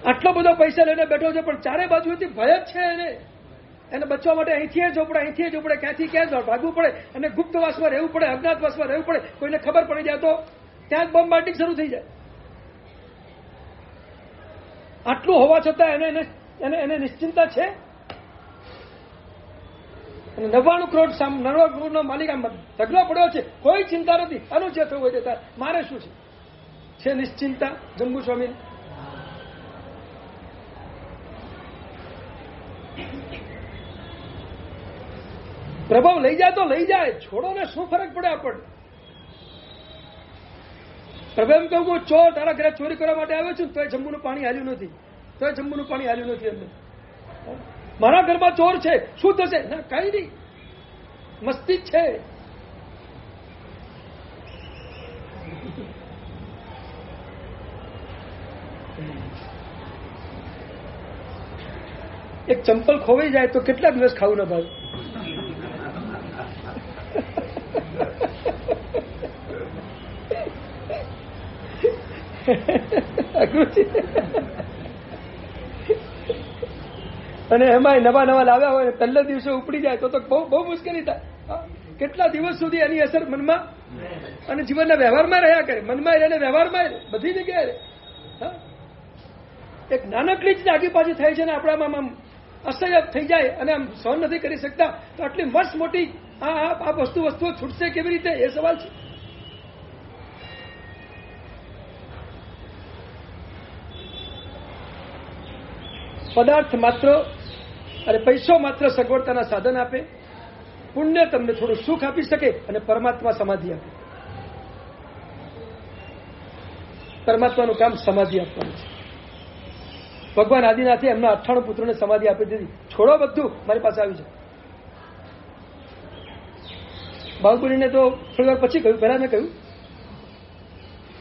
આટલો બધો પૈસા લઈને બેઠો છે પણ ચારે બાજુથી ભય જ છે એને. એને બચવા માટે અહીંથી જવું પડે, ક્યાંથી ક્યાં ભાગવું પડે, અને ગુપ્તવાસમાં રહેવું પડે, અજ્ઞાતવાસમાં રહેવું પડે. કોઈને ખબર પડી જાય તો ત્યાં જ બોમ્બ બાલ્ટિંગ શરૂ થઈ જાય. આટલું હોવા છતાં એને નિશ્ચિંતા છે. અને 99 કરોડનો માલિક આમ ઢગલો પડ્યો છે, કોઈ ચિંતા નથી. આનું જે થયું હોય તે મારે શું છે નિશ્ચિંતા જંબુ સ્વામી. પ્રભાવ લઈ જાય તો લઈ જાય, છોડો ને શું ફરક પડે આપણને. પ્રભુ એમ કહું કે ચોર તારા ઘરે ચોરી કરવા માટે આવ્યો છું, તોય જંબુનું પાણી હાલ્યું નથી. એમને મારા ઘરમાં ચોર છે, શું થશે? ના, કઈ નહીં, મસ્તી જ છે. એક ચંપલ ખોવાઈ જાય તો કેટલા દિવસ ખાવું ના ભાઈ? અને એમાં નવા લાવ્યા હોય પહેલા દિવસે ઉપડી જાય તો બહુ મુશ્કેલી થાય. કેટલા દિવસ સુધી એની અસર મનમાં અને જીવનના વ્યવહારમાં રહ્યા કરે. મનમાં રહે, વ્યવહારમાં રહે, બધી જગ્યાએ રહે. એક નાનકડી જ આગી પાછી થાય છે ને આપણામાં આમ અસહ્ય થઈ જાય અને આમ સહન નથી કરી શકતા, તો આટલી મસ્ત મોટી આ વસ્તુઓ છૂટશે કેવી રીતે? એ સવાલ છે. પદાર્થ માત્ર અને પૈસો માત્ર સગવડતાના સાધન આપે, પુણ્ય તમને થોડું સુખ આપી શકે, અને પરમાત્મા સમાધિ આપે. પરમાત્માનું કામ સમાધિ આપવાનું છે. ભગવાન આદિનાથે એમના 98 પુત્રોને સમાધિ આપી દીધી. છોડો બધું, મારી પાસે આવી જાય. બાહુબલીને તો થોડી વાર પછી કહ્યું, પહેલા મેં કહ્યું,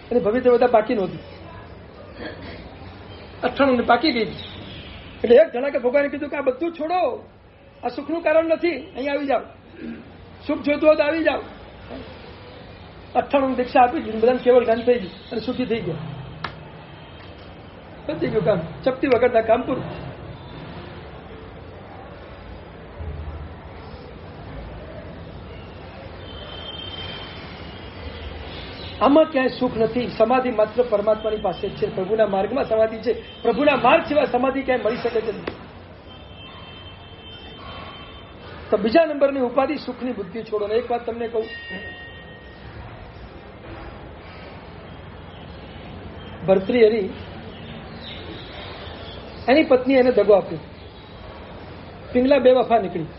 અને ભવિષ્ય બધા બાકી નહોતી, 98 ને બાકી ગઈ. એટલે એક જણા કે ભગવાને કીધું કે આ બધું છોડો, આ સુખનું કારણ નથી, અહીંયા આવી જાઓ, સુખ જોતું હોય તો આવી જાઓ. 98 દીક્ષા આપી દીધી, બધાને કેવળ જ્ઞાન થઈ ગયું અને સુખી થઈ ગયા. પતી ગયું કામ, ચપટી વગરના કામ પૂરું. આમાં ક્યાંય સુખ નથી. સમાધિ માત્ર પરમાત્માની પાસે જ છે. પ્રભુના માર્ગમાં સમાધિ છે. પ્રભુના માર્ગ સિવાય સમાધિ ક્યાંય મળી શકે છે નહીં. તો બીજા નંબરની ઉપાધિ સુખની બુદ્ધિ છોડો. એક વાત તમને કહું, ભર્તૃહરિ એની પત્ની એને દગો આપ્યો. પિંગલા બેવફા નીકળી.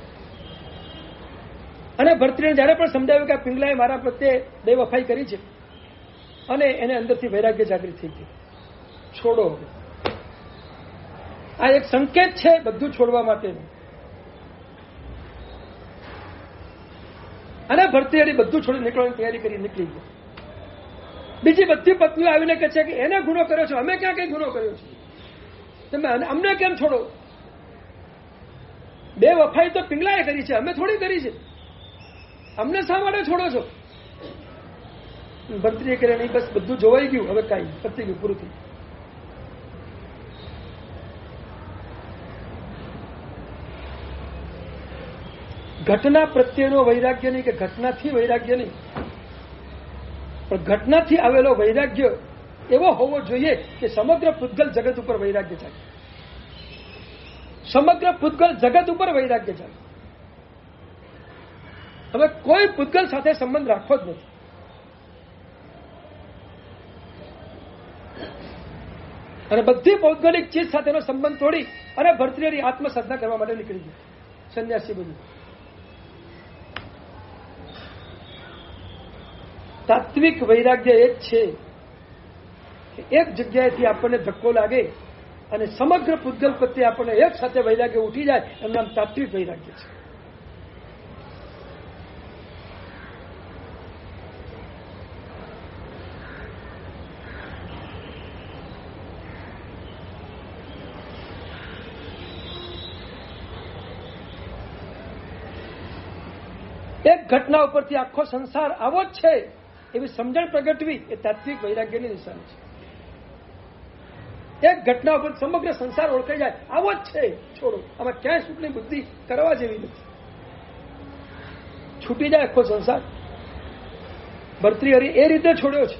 અને ભર્તૃહરિને જયારે પણ સમજાવ્યું કે આ પિંગલાએ મારા પ્રત્યે બેવફાઈ કરી છે, અને એને અંદરથી વૈરાગ્ય જાગૃત થઈ ગયું. છોડો. આ એક સંકેત છે બધું છોડવા માટેનું. અને ભર્તૃહરિ બધું છોડી નીકળવાની તૈયારી કરી નીકળી ગયો. બીજી બધી પત્નીઓ આવીને કહે છે કે એને ગુનો કર્યો છે, અમે ક્યાં કઈ ગુનો કર્યો છે, તમે અમને કેમ છોડો? બે વફાઈ તો પિંગલાએ કરી છે, અમે થોડી કરી છે, અમને શા માટે છોડો છો? ભર્તૃહરિએ કરે નહીં, બસ બધું જોવાઈ ગયું, હવે કાંઈ પતી ગયું, પૂરું થયું. ઘટના પ્રત્યેનો વૈરાગ્ય નહીં, કે ઘટનાથી વૈરાગ્ય નહીં, પણ ઘટનાથી આવેલો વૈરાગ્ય એવો હોવો જોઈએ કે સમગ્ર પૂતગલ જગત ઉપર વૈરાગ્ય ચાલે. સમગ્ર પૂતગલ જગત ઉપર વૈરાગ્ય ચાલે. હવે કોઈ પૂતગલ સાથે સંબંધ રાખવો જ નથી. અને બધી ભૌગોલિક ચીજ સાથેનો સંબંધ તોડી અને ભર્તૃહરિ આત્મસાધના કરવા માટે નીકળી ગયો. સંન્યાસી બન્યું. તાત્વિક વૈરાગ્ય એ જ છે કે એક જગ્યાએથી આપણને ધક્કો લાગે અને સમગ્ર પૂતગલ પ્રત્યે આપણને એક સાથે વૈરાગ્ય ઉઠી જાય, એનું નામ તાત્વિક વૈરાગ્ય છે. એક ઘટના ઉપરથી આખો સંસાર આવો જ છે એવી સમજણ પ્રગટવી એ તાત્વિક વૈરાગ્યની નિશાની છે. એક ઘટના ઉપર સમગ્ર સંસાર ઓળખાઈ જાય, આવો જ છે. છોડો, આમાં ક્યાંય સુખની બુદ્ધિ કરવા જેવી નથી. છૂટી જાય આખો સંસાર. ભર્તૃહરિ એ રીતે છોડ્યો છે.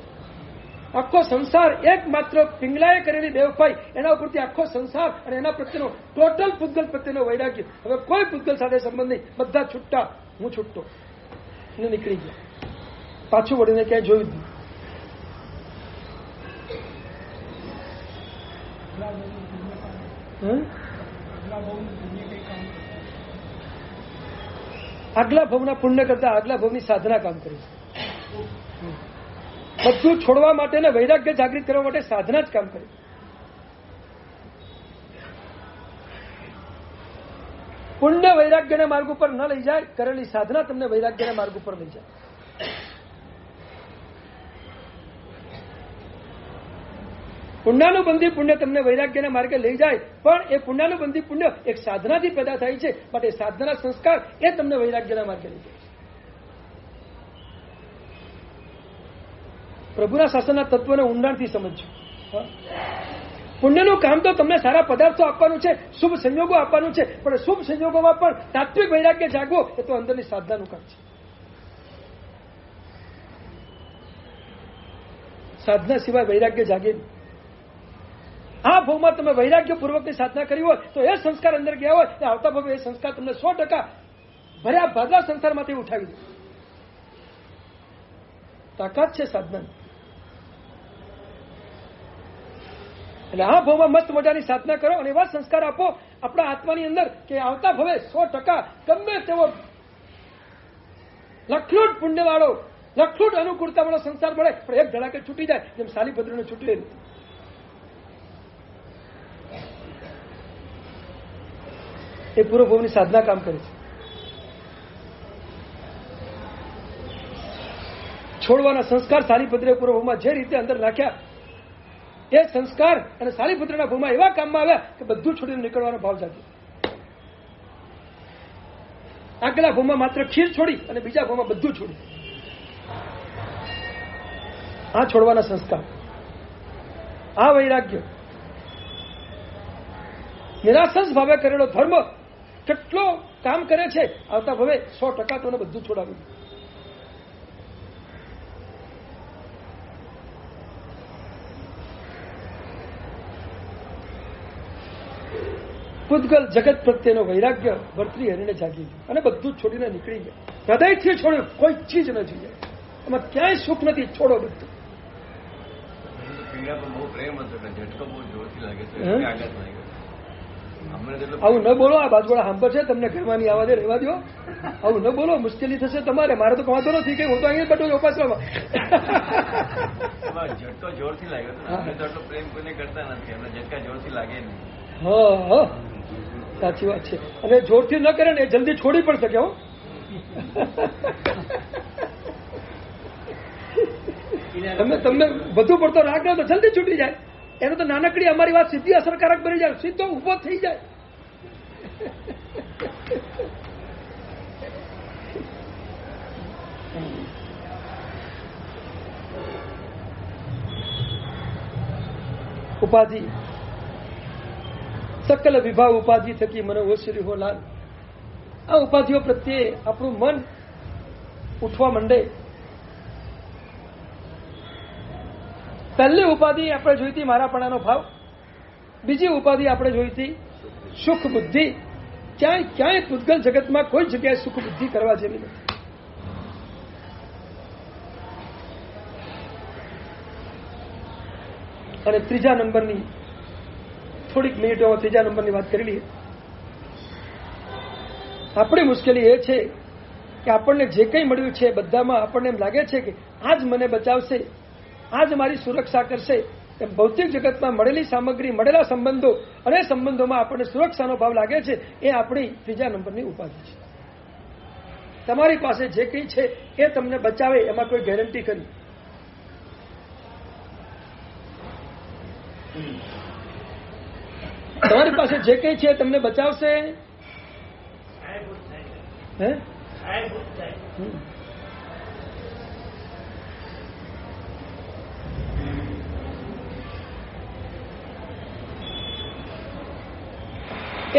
આખો સંસાર એકમાત્ર પિંગલાએ કરેલી બેવફાઈ, એના ઉપરથી આખો સંસાર અને એના પ્રત્યેનો ટોટલ પૂતગલ પ્રત્યેનો વૈરાગ્ય. હવે કોઈ પૂતગલ સાથે સંબંધ નહીં, બધા છૂટા, હું છૂટતો ને નીકળી ગયા. પાછું વળીને ક્યાંય જોયું જ નહીં. આગલા ભવના પુણ્ય કરતા આગલા ભવની સાધના કામ કરે છે. બધું છોડવા માટે ને વૈરાગ્ય જાગૃત કરવા માટે સાધના જ કામ કરે. પુણ્ય વૈરાગ્યના માર્ગ ઉપર ન લઈ જાય, કરેલી સાધના તમને વૈરાગ્યના માર્ગ ઉપર લઈ જાય. પુણ્યાનુબંધી પુણ્ય તમને વૈરાગ્યના માર્ગે લઈ જાય, પણ એ પુણ્યાનુબંધી પુણ્ય એક સાધનાથી પેદા થાય છે, માટે સાધનાના સંસ્કાર એ તમને વૈરાગ્યના માર્ગે લઈ જાય. પ્રભુના શાસનના તત્વને ઊંડાણથી સમજજો. પુણ્યનું કામ તો તમને સારા પદાર્થો આપવાનું છે, શુભ સંયોગો આપવાનું છે, પણ શુભ સંયોગોમાં પણ તાત્વિક વૈરાગ્ય જાગવો એ તો અંદરની સાધનાનું કામ છે. સાધના સિવાય વૈરાગ્ય જાગે નહીં. આ ભાવમાં તમે વૈરાગ્યપૂર્વકની સાધના કરી હોય તો એ સંસ્કાર અંદર ગયા હોય, આવતા ભાવે એ સંસ્કાર તમને 100% ભર્યા ભાગા સંસારમાંથી ઉઠાવી દે. તાકાત છે સાધના. એટલે આ ભાવમાં મસ્ત મજાની સાધના કરો અને એવા સંસ્કાર આપો આપણા આત્માની અંદર કે આવતા ભવે 100% ગમે તેવો લખલૂટ પુણ્યવાળો, લખલૂટ અનુકૂળતાવાળો સંસાર મળે, પણ એક ધડાકે છૂટી જાય, જેમ સાલીભદ્રને છૂટે. એ પૂર્વભવની સાધના કામ કરે છે. છોડવાના સંસ્કાર સાલીભદ્રે પૂર્વભવમાં જે રીતે અંદર નાખ્યા, એ સંસ્કાર અને સાલીભદ્રના ભવમાં એવા કામમાં આવ્યા કે બધું છોડીને નીકળવાનો ભાવ જાગ્યો. આગલા ભવમાં માત્ર ખીર છોડી અને બીજા ભવમાં બધું છોડી. આ છોડવાના સંસ્કાર, આ વૈરાગ્ય, નિરાશંસ ભાવે કરેલો ધર્મ કેટલો કામ કરે છે. આવતા ભવે 100% તમને બધું છોડાવ્યું. પૂતગલ જગત પ્રત્યેનો વૈરાગ્ય ભર્તૃહરિને જાગી ગયું અને બધું જ છોડીને નીકળી ગયા. હૃદયથી છોડ્યું, કોઈ ચીજ ન જોઈએ. એમાં ક્યાંય સુખ નથી, છોડો બધું. આવું ન બોલો, આ બાજુવાળા સાંભળ છે, તમને ઘરમાં નહીં આવવા દે, રહેવા દો. આવું ન બોલો, મુશ્કેલી થશે તમારે. મારે તો કમાતો નથી કે હું તો અહીંયા બેઠો ઉપાસનામાં. ઝટકો જોરથી લાગ્યો, પ્રેમ કોઈને કરતા નથી, એમને ઝટકા જોરથી લાગે નહીં. હા, સાચી વાત છે. અને જોરથી ન કરે ને એ જલ્દી છોડી પણ શકે. હો, તમને વધુ પડતો રાગ ન તો જલ્દી છૂટી જાય. એનો તો નાનકડી અમારી વાત સીધી અસરકારક બની જાય, સીધો ઉભો થઈ જાય. ઉપાધિ, સકલ વિભાવ ઉપાધિ થકી મને ઓસરી હો લાલ. આ ઉપાધિઓ પ્રત્યે આપણું મન ઉઠવા માંડે. પહેલી ઉપાધિ આપણે જોઈ હતી મારાપણાનો ભાવ, બીજી ઉપાધિ આપણે જોઈ હતી સુખ બુદ્ધિ. ક્યાંય પૂતગલ જગતમાં કોઈ જગ્યાએ સુખ બુદ્ધિ કરવા જેવી નથી. અને ત્રીજા નંબરની થોડીક મિનિટોમાં ત્રીજા નંબરની વાત કરી લઈએ. આપણી મુશ્કેલી એ છે કે આપણને જે કંઈ મળ્યું છે બધામાં આપણને એમ લાગે છે કે આજ મને બચાવશે, આજ મારી સુરક્ષા કરશે. એમ ભૌતિક જગતમાં મળેલી સામગ્રી, મળેલા સંબંધો અને સંબંધોમાં આપણને સુરક્ષાનો ભાવ લાગે છે. એ આપણી ત્રીજા નંબરની ઉપાધિ છે. તમારી પાસે જે કંઈ છે એ તમને બચાવે એમાં કોઈ ગેરંટી કરી. તમારી પાસે જે કંઈ છે તમને બચાવશે. હે,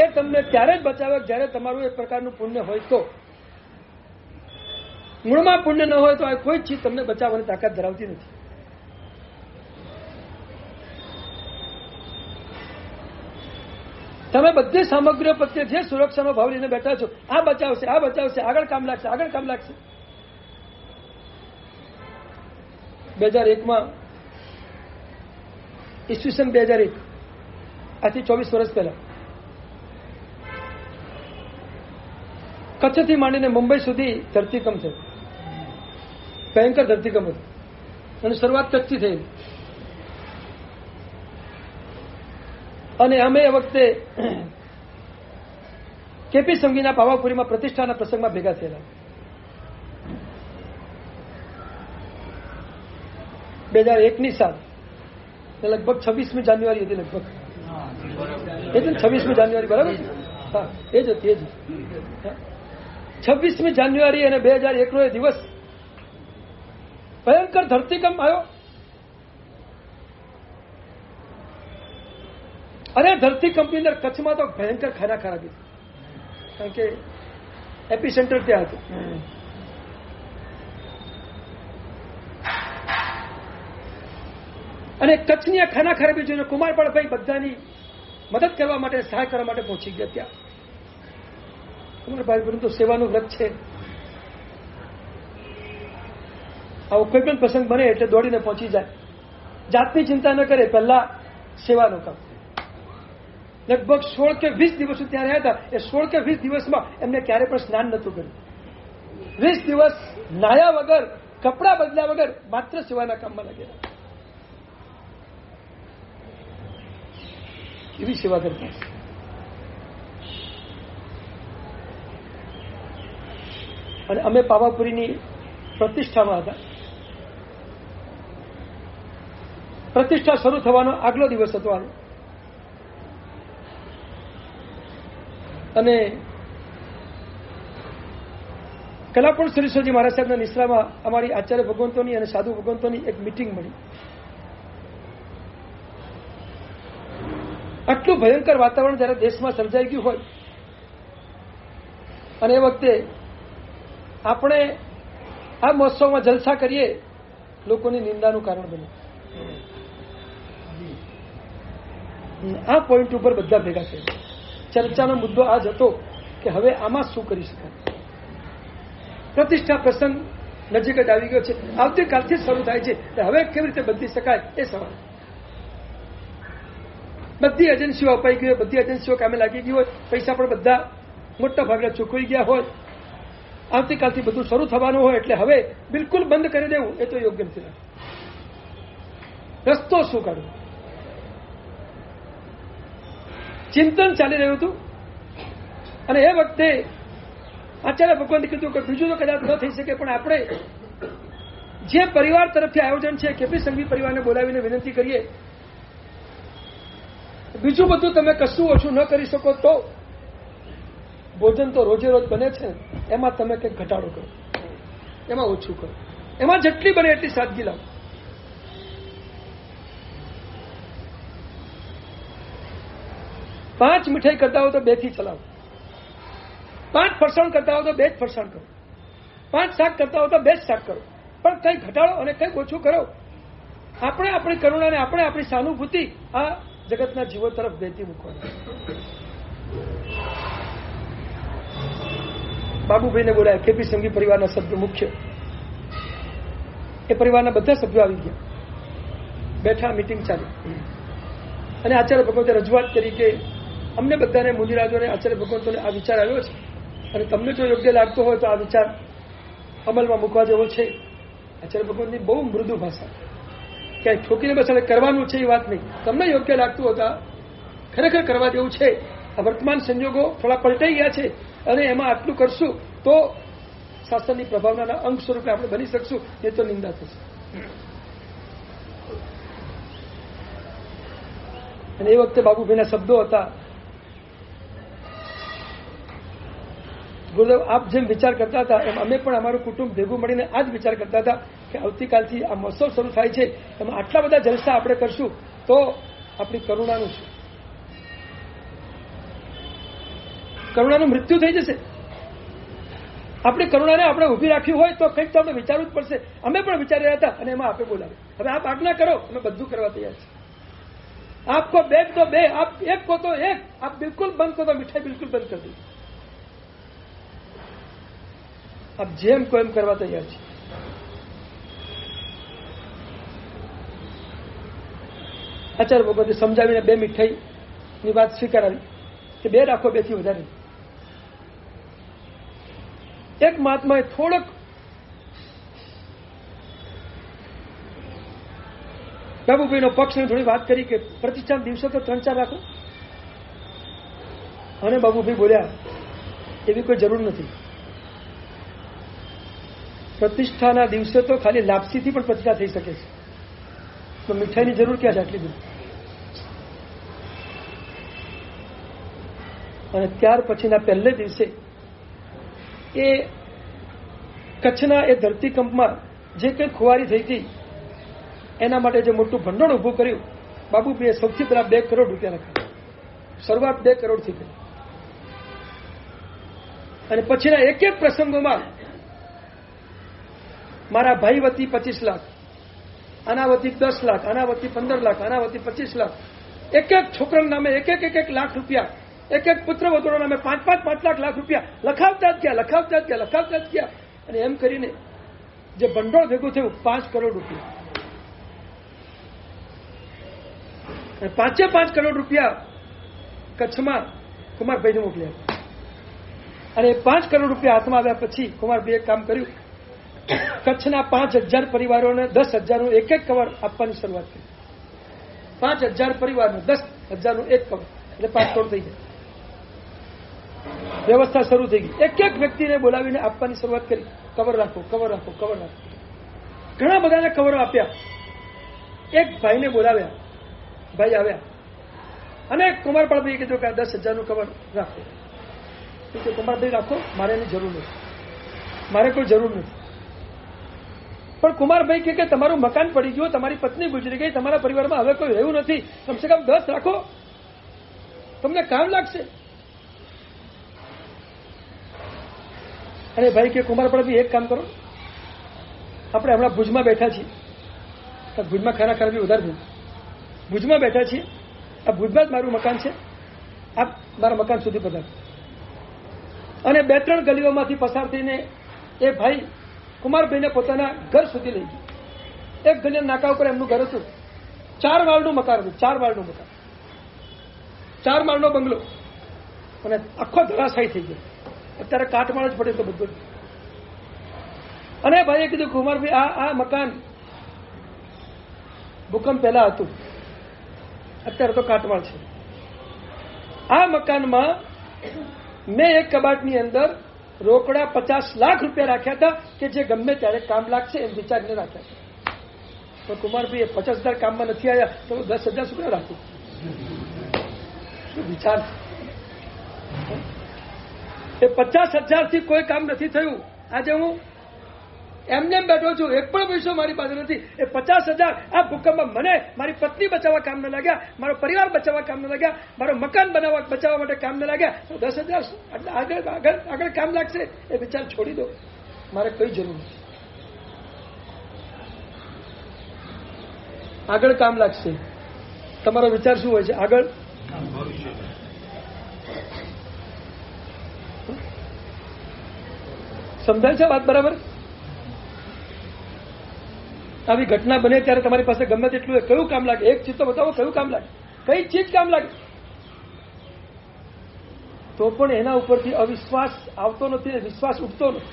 એ તમને ત્યારે જ બચાવે જ્યારે તમારું એક પ્રકારનું પુણ્ય હોય તો. મૂળમાં પુણ્ય ન હોય તો આ કોઈ ચીજ તમને બચાવવાની તાકાત ધરાવતી નથી. તમે બધી સામગ્રીઓ પ્રત્યે જે સુરક્ષાનો ભાવ લઈને બેઠા છો, આ બચાવશે, આ બચાવશે, આગળ કામ લાગશે, આગળ કામ લાગશે. 2001 ઈસવીસન 2001, આથી 24 વર્ષ પહેલા કચ્છથી માંડીને મુંબઈ સુધી ધરતીકંપ થયો. ભયંકર ધરતીકંપ હતો અને શરૂઆત કચ્છથી થઈ. અને અમે એ વખતે કેપી સંઘવીના પાવાપુરીમાં પ્રતિષ્ઠાના પ્રસંગમાં ભેગા થયેલા. 2001ની સાલ લગભગ 26મી જાન્યુઆરી હતી. લગભગ એ 26મી જાન્યુઆરી, બરાબર? હા, એ જ હતી. 26મી જાન્યુઆરી અને 2001નો એ દિવસ ભયંકર ધરતીકંપ આવ્યો. અને ધરતીકંપની અંદર કચ્છમાં તો ભયંકર ખાના ખરાબી, કારણ કે એપી સેન્ટર ત્યાં હતું. અને કચ્છની આ ખાના ખરાબી જોઈને કુમારપાળભાઈ બધાની મદદ કરવા માટે, સહાય કરવા માટે પહોંચી ગયા ત્યાં. કુમારપાળ પરંતુ સેવાનું વ્રત છે, આવો કોઈ પણ પ્રસંગ બને એટલે દોડીને પહોંચી જાય, જાતની ચિંતા ન કરે, પહેલા સેવાનું કામ. લગભગ 16 કે 20 દિવસો ત્યાં રહ્યા હતા. એ 16 કે 20 દિવસમાં એમને ક્યારે પણ સ્નાન નતું કર્યું. 20 દિવસ નાયા વગર, કપડા બદલ્યા વગર માત્ર સેવાના કામમાં લાગેલા. એવી સેવા કરતા. અને અમે પાવાપુરીની પ્રતિષ્ઠામાં હતા. પ્રતિષ્ઠા શરૂ થવાનો આગલો દિવસ હતો આજે. અને કલાપુર શ્રી સોજી મહારાજ સાહેબના નિશ્રામાં અમારી આચાર્ય ભગવંતોની અને સાધુ ભગવંતોની એક મિટિંગ મળી. આટલું ભયંકર વાતાવરણ જયારે દેશમાં સર્જાઈ ગયું હોય અને એ વખતે આપણે આ મહોત્સવમાં જલસા કરીએ, લોકોની નિંદાનું કારણ બને. આ પોઈન્ટ ઉપર બધા ભેગા થયા. ચર્ચાનો મુદ્દો આ જ હતો કે હવે આમાં શું કરી શકાય. પ્રતિષ્ઠા પ્રસંગ નજીક જ આવી ગયો છે, આવતીકાલથી જ શરૂ થાય છે, હવે કેવી રીતે બદલી શકાય એ સવાલ. બધી એજન્સીઓ અપાઈ ગઈ હોય, બધી એજન્સીઓ કામે લાગી ગઈ હોય, પૈસા પણ બધા મોટા ભાગના ચૂકવાઈ ગયા હોય, આવતીકાલથી બધું શરૂ થવાનું હોય, એટલે હવે બિલકુલ બંધ કરી દેવું એ તો યોગ્ય નથી. રસ્તો શું કાઢવો? ચિંતન ચાલી રહ્યું હતું. અને એ વખતે આચાર્ય ભગવાને કીધું કે બીજું તો કદાચ ન થઈ શકે, પણ આપણે જે પરિવાર તરફથી આયોજન છે, કેપી સંઘવી પરિવારને બોલાવીને વિનંતી કરીએ, બીજું બધું તમે કશું ઓછું ન કરી શકો તો ભોજન તો રોજે રોજ બને છે, એમાં તમે કંઈક ઘટાડો કરો, એમાં ઓછું કરો, એમાં જેટલી બને એટલી સાદગી લાવો. પાંચ મીઠાઈ કરતા હો તો 2 થી ચલાવો, 5 ફરસાણ કરતા હો તો 2 જ ફરસાણ કરો, 5 શાક કરતા હો તો 2 જ શાક કરો, પણ કંઈ ઘટાડો અને કંઈક ઓછું કરો. આપણે આપણી કરુણાને, આપણે આપણી સહાનુભૂતિ આ જગતના જીવો તરફ વહેતી મૂકવાની. બાબુભાઈને બોલાયા, કેપી સંઘવી પરિવારના સભ્યો મુખ્ય. એ પરિવારના બધા સભ્યો આવી ગયા, બેઠા, મીટિંગ ચાલી. અને આચાર્ય ભગવંતે રજૂઆત કરી કે અમને બધાને, મુનિરાજોને, આચાર્ય ભગવંતોને આ વિચાર આવ્યો છે, અને તમને જો યોગ્ય લાગતો હોય તો આ વિચાર અમલમાં મૂકવા જેવો છે. આચાર્ય ભગવંતની બહુ મૃદુ ભાષા, ક્યાંય ઠોકીને બસ હવે કરવાનું છે એ વાત નહીં, તમને યોગ્ય લાગતું હોતા ખરેખર કરવા જેવું છે. આ વર્તમાન સંજોગો થોડા પલટાઈ ગયા છે અને એમાં આટલું કરશું તો શાસનની પ્રભાવનાના અંગ સ્વરૂપે આપણે બની શકશું, એ તો નિંદા થશે. અને એ વખતે બાબુભાઈના શબ્દો હતા, ગુરુદેવ આપ જેમ વિચાર કરતા હતા એમ અમે પણ અમારું કુટુંબ ભેગું મળીને આ જ વિચાર કરતા હતા કે આવતીકાલથી આ મહોત્સવ શરૂ થાય છે, એમાં આટલા બધા જલસા આપણે કરશું તો આપણી કરુણાનું છે. કરુણાનું મૃત્યુ થઈ જશે. આપણી કરુણાને આપણે ઊભી રાખવી હોય તો કંઈક તો આપણે વિચારવું જ પડશે. અમે પણ વિચારી રહ્યા હતા અને એમાં આપે બોલાવી. હવે આપ આજ્ઞા કરો, અમે બધું કરવા તૈયાર છીએ. આપકો બેગ તો બે, આપ એક કો તો એક, આપ બિલકુલ બંધ કરો તો મીઠાઈ બિલકુલ બંધ કરી દીધી. આપ જેમ કોઈ એમ કરવા તૈયાર છે. આચાર્ય ભગવતે સમજાવીને 2 મીઠાઈની વાત સ્વીકારાવી કે 2 રાખો, 2 થી વધારે. એક મહાત્માએ થોડોક બાબુભાઈનો પક્ષને થોડી વાત કરી કે પ્રતિષ્ઠાના દિવસો તો 3-4 રાખો. અને બાબુભાઈ બોલ્યા એવી કોઈ જરૂર નથી. પ્રતિષ્ઠાના દિવસે તો ખાલી લાપસીથી પણ પ્રતિષ્ઠા થઈ શકે છે, તો મીઠાઈની જરૂર ક્યાં છે આટલી બધી? અને ત્યાર પછીના પહેલે દિવસે એ કચ્છના એ ધરતીકંપમાં જે કંઈ ખુવારી થઈ હતી એના માટે જે મોટું ભંડોળ ઊભું કર્યું, બાબુભાઈએ સૌથી પહેલા 2 કરોડ રૂપિયા લખાયા. શરૂઆત 2 કરોડથી કરી. અને પછીના એક એક પ્રસંગોમાં મારા ભાઈ વતી 25 લાખ, આના વતી 10 લાખ, આના વતી 15 લાખ, આના વતી 25 લાખ, એક એક છોકરાના નામે એક લાખ રૂપિયા, એક એક પુત્ર વધુના નામે 5 લાખ રૂપિયા લખાવતા જ ગયા. અને એમ કરીને જે ભંડોળ ભેગું થયું 5 કરોડ રૂપિયા. અને 5 કરોડ રૂપિયા કચ્છમાં કુમારભાઈને મોકલ્યા. અને 5 કરોડ રૂપિયા હાથમાં આવ્યા પછી કુમારભાઈએ કામ કર્યું. કચ્છના 5000 પરિવારોને 10,000નું એક કવર આપવાની શરૂઆત કરી. 5000 પરિવારને 10,000નું એક કવર, એટલે 5 કરોડ થઈ ગયા. વ્યવસ્થા શરૂ થઈ ગઈ. એક એક વ્યક્તિને બોલાવીને આપવાની શરૂઆત કરી. કવર રાખો. ઘણા બધાને કવરો આપ્યા. એક ભાઈને બોલાવ્યા, ભાઈ આવ્યા અને કુમારપાળભાઈએ કીધું કે 10,000નું કવર રાખો. કુમારભાઈ રાખો, મારે એની જરૂર નથી, મારે કોઈ જરૂર નથી. પણ કુમારભાઈ કે તમારું મકાન પડી ગયું, તમારી પત્ની ગુજરી ગઈ, તમારા પરિવારમાં હવે કોઈ રહ્યું નથી, કમસે કમ 10 રાખો, તમને કામ લાગશે. અને ભાઈ કે કુમારપાળભાઈ એક કામ કરો, આપણે હમણાં ભુજમાં બેઠા છીએ, ભુજમાં ખાના બી વધારે થયું. ભુજમાં બેઠા છીએ, આ ભુજમાં જ મારું મકાન છે, આપ મારા મકાન સુધી પધારો. અને 2-3 ગલીઓમાંથી પસાર થઈને એ ભાઈ કુમારભાઈને પોતાના ઘર સુધી લઈ ગયું. એક ગલીના નાકા ઉપર એમનું ઘર હતું. 4 માળનું મકાન હતું. 4 માળનું મકાન, 4 માળનો બંગલો, અને આખો ધરાશાયી થઈ ગયો. અત્યારે કાટમાળ જ પડે તો બધું. અને ભાઈએ કીધું કુમારભાઈ આ મકાન ભૂકંપ પહેલા હતું, અત્યારે તો કાટમાળ છે. આ મકાનમાં મેં એક કબાટની અંદર રોકડા 50 લાખ રૂપિયા રાખ્યા હતા કે જે ગમે ત્યારે કામ લાગશે એમ વિચારીને રાખ્યા હતા. તો કુમારભાઈ 50,000 કામમાં નથી આવ્યા તો 10,000 શું રાખું? શું વિચાર? એ 50,000 થી કોઈ કામ નથી થયું. આજે હું એમને બેઠો છું, એક પણ પૈસો મારી પાસે નથી. એ 50,000 આ ભૂકંપમાં મને મારી પત્ની બચાવવા કામ ન લાગ્યા, મારો પરિવાર બચાવવા કામ ન લાગ્યા, મારો મકાન બચાવવા માટે કામ ન લાગ્યા, તો 10,000 આગળ કામ લાગશે. એ વિચાર છોડી દો, મારે કઈ જરૂર નથી. આગળ કામ લાગશે. તમારો વિચાર શું હોય છે? આગળ સમજાય છે વાત બરાબર? આવી ઘટના બને ત્યારે તમારી પાસે ગમે તેટલું કયું કામ લાગે? એક ચીજ તો બતાવો, કયું કામ લાગે? કઈ ચીજ કામ લાગે? તો પણ એના ઉપરથી અવિશ્વાસ આવતો નથી, વિશ્વાસ ઉઠતો નથી.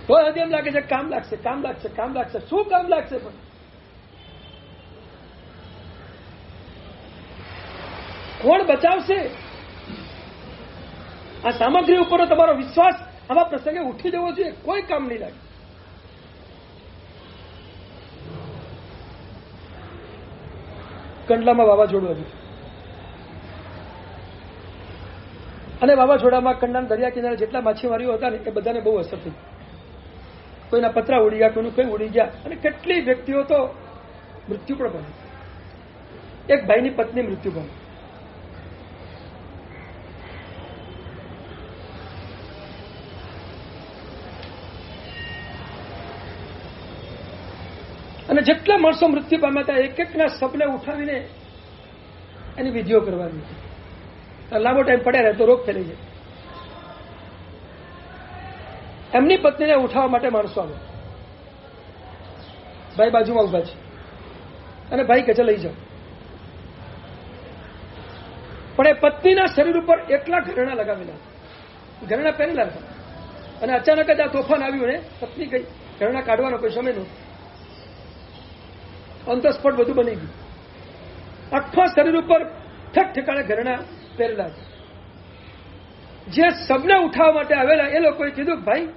તો હજી એમ લાગે છે કામ લાગશે. શું કામ લાગશે? પણ કોણ બચાવશે? આ સામગ્રી ઉપરનો તમારો વિશ્વાસ આવા પ્રસંગે ઉઠી જવો જોઈએ. કોઈ કામ નહીં લાગે. કંડલામાં વાવાઝોડું હતું અને વાવાઝોડામાં કંડલાના દરિયા કિનારે જેટલા માછીમારીઓ હતા ને એ બધાને બહુ અસર થઈ. કોઈના પતરા ઉડી ગયા, કોઈનું કઈ ઉડી ગયા, અને કેટલી વ્યક્તિઓ તો મૃત્યુ પણ પામી. એક ભાઈની પત્ની મૃત્યુ પામી. અને જેટલા માણસો મૃત્યુ પામ્યા હતા એક એકના શબને ઉઠાવીને એની વિધિઓ કરવાની હતી. લાંબો ટાઈમ પડ્યા રહે તો રોગ ફેલાઈ જાય. એમની પત્નીને ઉઠાવવા માટે માણસો આવે. ભાઈ બાજુમાં ઉભા છે અને ભાઈ કહે છે લઈ જાઓ. પણ એ પત્નીના શરીર ઉપર એટલા ઘરેણા લગાવેલા, ઘરેણા પહેરેલા હતા. અને અચાનક જ આ તોફાન આવ્યું ને પત્ની ગઈ, ઘરેણા કાઢવાનો કોઈ સમય નહોતો. ઓન ધ સ્પોટ બધું બની ગયું. આખા શરીર ઉપર ઠક ઠેકાણે ઘરેણા પહેરેલા હતા. જે સબને ઉઠાવવા માટે આવેલા એ લોકોએ કીધું ભાઈ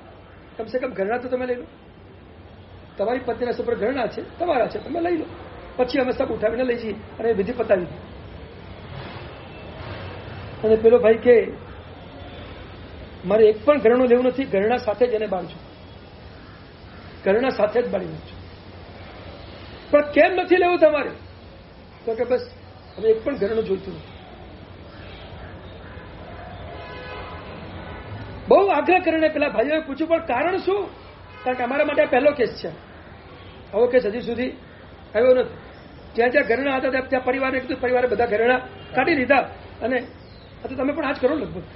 કમસે કમ ઘરેણા તો તમે લઈ લો, તમારી પત્નીના ઉપર ઘરેણા છે, તમારા છે, તમે લઈ લો. પછી અમે સબ ઉઠાવીને લઈ જઈએ અને વિધિ પતાવી દીધી. અને પેલો ભાઈ કે મારે એક પણ ઘરેણું લેવું નથી, ઘરેણા સાથે જ એને બાંધજો, ઘરેણા સાથે જ બાળી નાખજો. પણ કેમ નથી લેવું તમારે? તો કે બસ હવે એક પણ ઘરેણું જોઈતું નથી. બહુ આગ્રહ કરીને પેલા ભાઈઓએ પૂછ્યું પણ કારણ શું? કારણ કે અમારા માટે પહેલો કેસ છે, આવો કેસ હજી સુધી આવ્યો નથી. જ્યાં જ્યાં ઘરેણા હતા ત્યાં પરિવારને કીધું, પરિવારે બધા ઘરેણા કાઢી લીધા. અને તો તમે પણ આજ કરો ને, લગભગ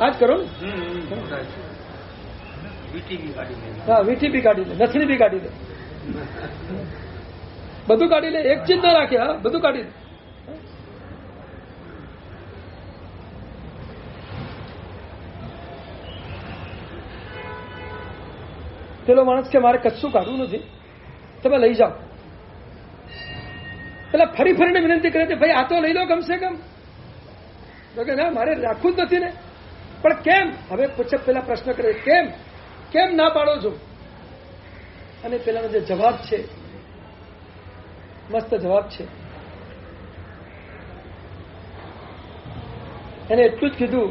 આજ કરો ને. હા, વીટી બી કાઢી લે, નથણી બી કાઢી લે, બધું કાઢી લે, એક ચીજ ના રાખે. હા, બધું કાઢી લે. પેલો માણસ કે મારે કશું કાઢવું નથી, તમે લઈ જાઓ. પેલા ફરી ફરીને વિનંતી કરે છે ભાઈ આ તો લઈ લો કમસે કમ. તો કે ના મારે રાખવું જ નથી ને. પણ કેમ? હવે પૂછે પેલા પ્રશ્ન કરે કેમ કેમ ના પાડો છો? અને પેલાનો જે જવાબ છે મસ્ત જવાબ છે. એને એટલું જ કીધું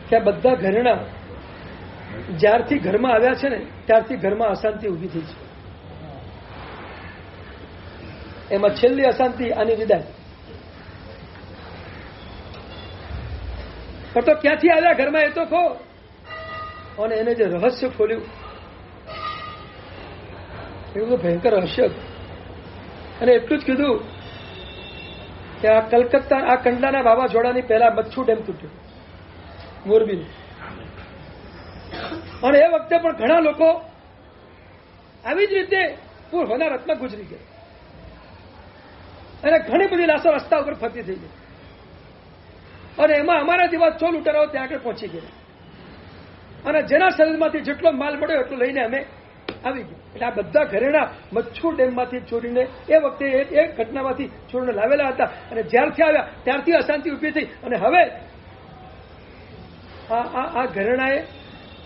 કે આ બધા ઘરેણા જ્યારથી ઘરમાં આવ્યા છે ને ત્યારથી ઘરમાં અશાંતિ ઊભી થઈ છે. એમાં છેલ્લી અશાંતિ આની વિદાય. પણ તો ક્યાંથી આવ્યા ઘરમાં એ તો કહો. અને એને જે રહસ્ય ખોલ્યું એવું તો ભયંકર રહસ્ય હતું. અને એટલું જ કીધું કે આ કલકત્તા આ કંડલાના વાવાઝોડાની પહેલા મચ્છુ ડેમ તૂટ્યો, મોરબીનું. અને એ વખતે પણ ઘણા લોકો આવી જ રીતે હોનારતમાં ગુજરી ગયા. અને ઘણી બધી લાશો રસ્તા ઉપર ફરતી થઈ ગઈ. અને એમાં અમારા જેવા ચોર લૂંટારાઓ ત્યાં આગળ પહોંચી ગયા. અને જેના શરીરમાંથી જેટલો માલ મળ્યો એટલો લઈને અમે આવી ગયા. એટલે આ બધા ઘરેણા મચ્છુ ડેમમાંથી ચોરીને એ વખતે એ ઘટનામાંથી ચોરીને લાવેલા હતા. અને જ્યારથી આવ્યા ત્યારથી અશાંતિ ઊભી થઈ. અને હવે આ ઘરેણાએ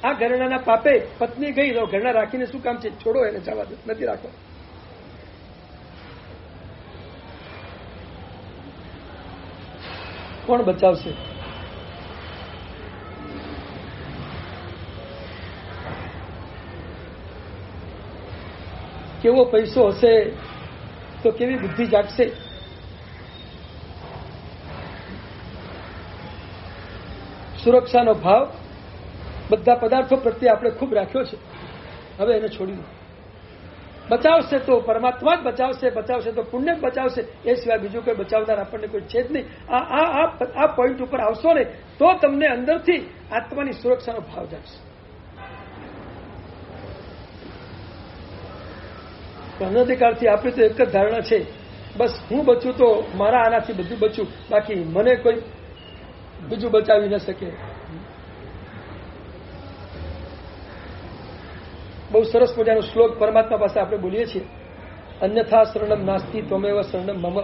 આ ઘરેણાના પાપે પત્ની ગઈ તો ઘરેણા રાખીને શું કામ છે? છોડો એને, જવા દો, નથી રાખો. કોણ બચાવશે? કેવો પૈસો હશે તો કેવી બુદ્ધિ જાગશે? સુરક્ષાનો ભાવ બધા પદાર્થો પ્રત્યે આપણે ખૂબ રાખ્યો છે. હવે એને છોડી દો. બચાવશે તો પરમાત્મા જ બચાવશે, બચાવશે તો પુણ્ય જ બચાવશે. એ સિવાય બીજું કોઈ બચાવનાર આપણને કોઈ છે જ નહીં. આ પોઈન્ટ ઉપર આવશો ને તો તમને અંદરથી આત્માની સુરક્ષાનો ભાવ જાગશે. અનધિકારથી આપણી તો એક જ ધારણા છે, બસ હું બચું તો મારા આનાથી બધું બચું, બાકી મને કોઈ બીજું બચાવી ન શકે. બહુ સરસ મજાનો શ્લોક પરમાત્મા પાસે આપણે બોલીએ છીએ, અન્યથા શરણમ નાસ્તિ ત્વમેવ શરણમ મમ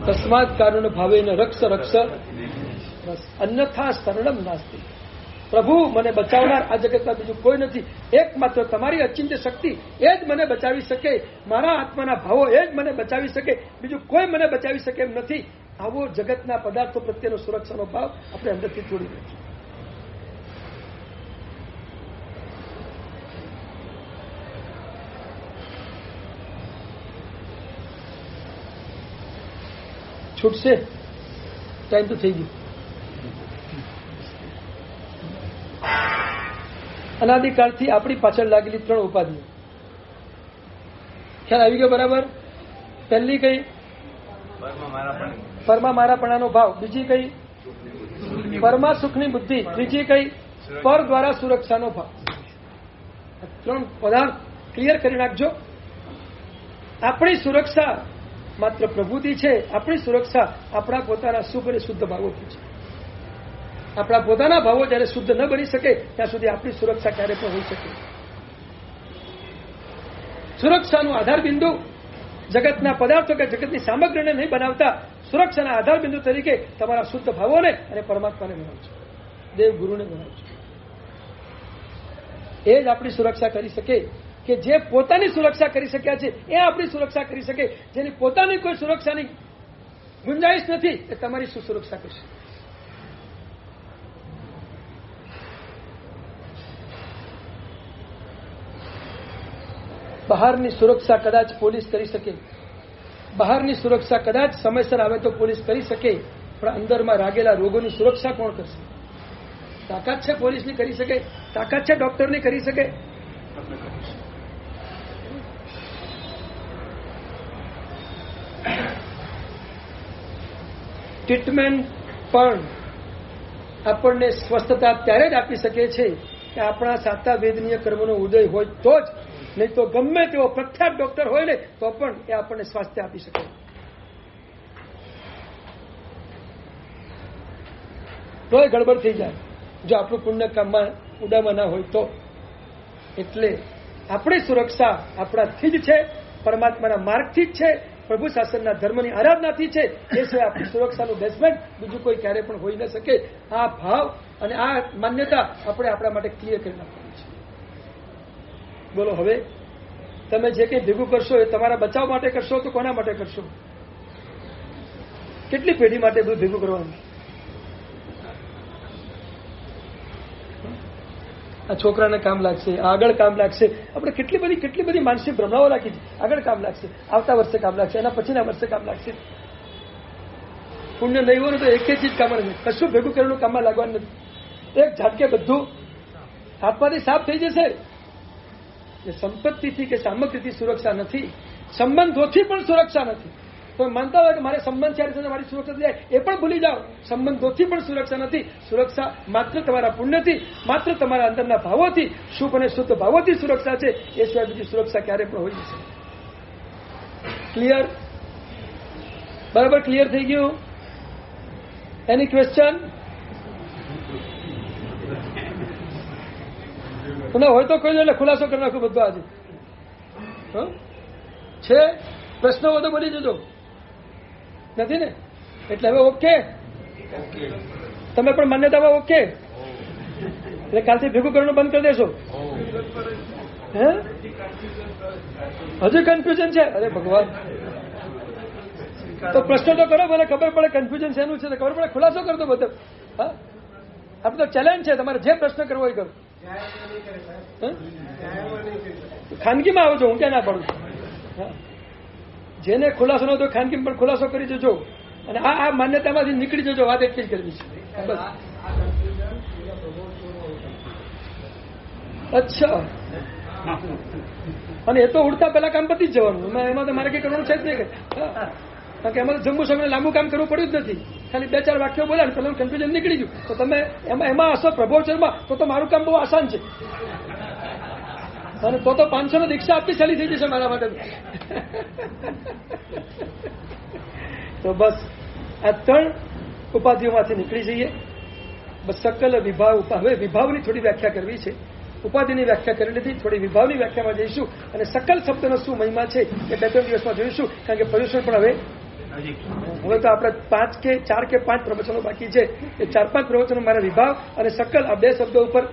તસ્માત કારુણ ભાવેન રક્ષ રક્ષ. બસ અન્યથા શરણમ નાસ્તિ. પ્રભુ મને બચાવનાર આ જગતમાં બીજું કોઈ નથી. એકમાત્ર તમારી અચિંત્ય શક્તિ એ જ મને બચાવી શકે. મારા આત્માના ભાવો એ જ મને બચાવી શકે. બીજું કોઈ મને બચાવી શકે એમ નથી. આવો જગતના પદાર્થો પ્રત્યેનો સુરક્ષાનો ભાવ આપણે અંદરથી છોડી દઈએ. છૂટશે? ટાઈમ તો થઈ ગયો. અનાદિકાળથી આપણી પાછળ લાગેલી 3 ઉપાધિઓ. ખ્યાલ આવી ગયો બરાબર? પહેલી કઈ? પરમાં મારાપણાનો ભાવ. બીજી કઈ? પરમાં સુખની બુદ્ધિ. ત્રીજી કઈ? પર દ્વારા સુરક્ષાનો ભાવ. 3 પદાર્થ ક્લિયર કરી નાખજો. આપણી સુરક્ષા માત્ર પ્રભુથી છે. આપણી સુરક્ષા આપણા પોતાના શુભ અને શુદ્ધ ભાવોથી છે. આપણા પોતાના ભાવો જયારે શુદ્ધ ન બની શકે ત્યાં સુધી આપણી સુરક્ષા ક્યારે પણ હોઈ શકે. સુરક્ષાનું આધાર બિંદુ જગતના પદાર્થો કે જગતની સામગ્રીને નહીં બનાવતા સુરક્ષાના આધાર બિંદુ તરીકે તમારા શુદ્ધ ભાવોને અને પરમાત્માને બનાવજો, દેવ ગુરુને બનાવજો. એ જ આપણી સુરક્ષા કરી શકે. કે જે પોતાની સુરક્ષા કરી શક્યા છે એ આપણી સુરક્ષા કરી શકે. જેની પોતાની કોઈ સુરક્ષાની ગુંજાઈશ નથી એ તમારી શું સુરક્ષા કરશે? બહારની સુરક્ષા કદાચ પોલીસ કરી શકે, બહારની સુરક્ષા કદાચ સમયસર આવે તો પોલીસ કરી શકે, પણ અંદરમાં રાગેલા રોગોની સુરક્ષા કોણ કરશે? તાકાત છે પોલીસની કરી શકે? તાકાત છે ડોક્ટરની કરી શકે? ટ્રીટમેન્ટ પણ આપણને સ્વસ્થતા ત્યારે જ આપી શકે છે કે આપણા સાતા વેદનીય કર્મનો ઉદય હોય તો જ, નહીં તો ગમે તેવો પ્રખ્યાત ડોક્ટર હોય ને તો પણ એ આપણને સ્વાસ્થ્ય આપી શકે. તો એ ગડબડ થઈ જાય જો આપણું પુણ્ય કામમાં ઉડામાં ના હોય તો. એટલે આપણી સુરક્ષા આપણાથી જ છે, પરમાત્માના માર્ગથી જ છે, પ્રભુ શાસનના ધર્મની આરાધનાથી છે. એ છે આપણી સુરક્ષાનું બેઝમેન્ટ, બીજું કોઈ ક્યારે પણ હોઈ ન શકે. આ ભાવ અને આ માન્યતા આપણે આપણા માટે ક્લિયર કરી નાખવાની છે. બોલો હવે તમે જે કંઈ ભેગું કરશો એ તમારા બચાવ માટે કરશો તો કોના માટે કરશો? કેટલી પેઢી માટે બધું ભેગું કરવાનું? આ છોકરાને કામ લાગશે, આગળ કામ લાગશે. આપણે કેટલી બધી માનસિક ભ્રમણાઓ રાખી છે. આગળ કામ લાગશે, આવતા વર્ષે કામ લાગશે, એના પછીના વર્ષે કામ લાગશે. પુણ્ય નહીં હોય ને તો એક ચીજ કામ નથી, કશું ભેગું કરેલું કામમાં લાગવાનું નથી. એક ઝાટકે બધું હાથમાંથી સાફ થઈ જશે. સંપત્તિથી કે સામગ્રીથી સુરક્ષા નથી, સંબંધોથી પણ સુરક્ષા નથી. તમે માનતા હોય કે મારે સંબંધ છે મારી સુરક્ષા જાય, એ પણ ભૂલી જાઓ. સંબંધોથી પણ સુરક્ષા નથી. સુરક્ષા માત્ર તમારા પુણ્યથી, માત્ર તમારા અંદરના ભાવોથી, શુભ અને શુદ્ધ ભાવોથી સુરક્ષા છે. એ સિવાય બીજી સુરક્ષા ક્યારે પણ હોઈ જશે. ક્લિયર? બરાબર ક્લિયર થઈ ગયું? Any question? હોય તો કોઈ એટલે ખુલાસો કરી નાખું બધું આજે. છે પ્રશ્નો હોય તો બોલી જજો. નથી ને? એટલે હવે ઓકે, તમે પણ માન્યતામાં ઓકે? એટલે કાલથી ભેગું કરવાનું બંધ કરી દેશો? હે હજુ કન્ફ્યુઝન છે? અરે ભગવાન, તો પ્રશ્નો તો કરો, મને ખબર પડે કન્ફ્યુઝન શેનું છે, ખબર પડે, ખુલાસો કરી દો બધું. હા, આપણે તો ચેલેન્જ છે, તમારે જે પ્રશ્ન કરવો હોય કરો. ખાનગીમાં આવજો, હું ક્યાં ના પાડું. જેને ખુલાસો ન તો ખાનગીમાં પણ ખુલાસો કરી જજો. અને આ માન્યતામાંથી નીકળી જજો. વાત એટલી જ કરવી છે બસ. અચ્છા, અને એ તો ઉડતા પેલા કામ પતી જ જવાનું. એમાં તો મારે કઈ કરવાનું છે જ નહીં. કારણ કે એમાં જમ્મુ સમય લાંબુ કામ કરવું પડ્યું જ નથી. ખાલી 2-4 વાક્યો બોલ્યા ને પેલા કન્ફ્યુઝન નીકળી ગયું તો તમે એમાં હશો પ્રભોચરમાં, તો મારું કામ બહુ આસાન છે. અને તો 500 ની દીક્ષા આપી ચાલી થઈ જશે મારા માટે. તો બસ આ 3 ઉપાધિઓમાંથી નીકળી જઈએ. બસ સકલ વિભાવ. હવે વિભાવની થોડી વ્યાખ્યા કરવી છે. ઉપાધિની વ્યાખ્યા કરી લીધી, થોડી વિભાવની વ્યાખ્યામાં જઈશું. અને સકલ શબ્દનો શું મહિમા છે એ 2-3 દિવસમાં જોઈશું. કારણ કે પર્યુષણ પણ હવે તો આપણે 4 કે 5 પ્રવચનો બાકી છે. એ 4-5 પ્રવચનો મારા વિભાવ અને સકલ આ 2 શબ્દો ઉપર,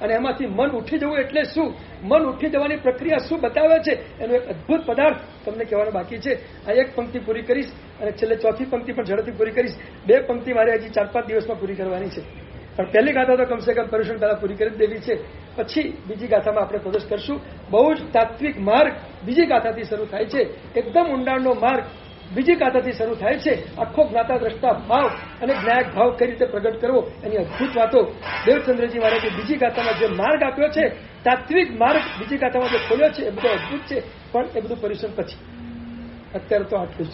અને એમાંથી મન ઉઠી જવું એટલે શું, મન ઉઠી જવાની પ્રક્રિયા શું બતાવે છે, એનો એક અદભુત પદાર્થ તમને કહેવાનો બાકી છે. આ એક પંક્તિ પૂરી કરીશ અને છેલ્લે 4થી પંક્તિ પણ ઝડપથી પૂરી કરીશ. 2 પંક્તિ મારે હજી 4-5 દિવસમાં પૂરી કરવાની છે. પણ પહેલી ગાથા તો કમસે કમ પર્યુષણ પહેલા પૂરી કરી દેવી છે. પછી બીજી ગાથામાં આપણે પ્રવેશ કરશું. બહુ જ તાત્વિક માર્ગ બીજી ગાથાથી શરૂ થાય છે. એકદમ ઊંડાણનો માર્ગ બીજી ગાથાથી શરૂ થાય છે. આખો જ્ઞાતા દ્રષ્ટા ભાવ અને જ્ઞાયક ભાવ કઈ રીતે પ્રગટ કરવો એની અદભુત વાતો દેવચંદ્રજી મહારાજે બીજી ગાથામાં જે માર્ગ આપ્યો છે, તાત્વિક માર્ગ બીજી ગાથામાં જે ખોલ્યો છે, એ બધો અદભુત છે. પણ એ બધું પરિશ્રમ પછી. અત્યારે તો આટલું જ.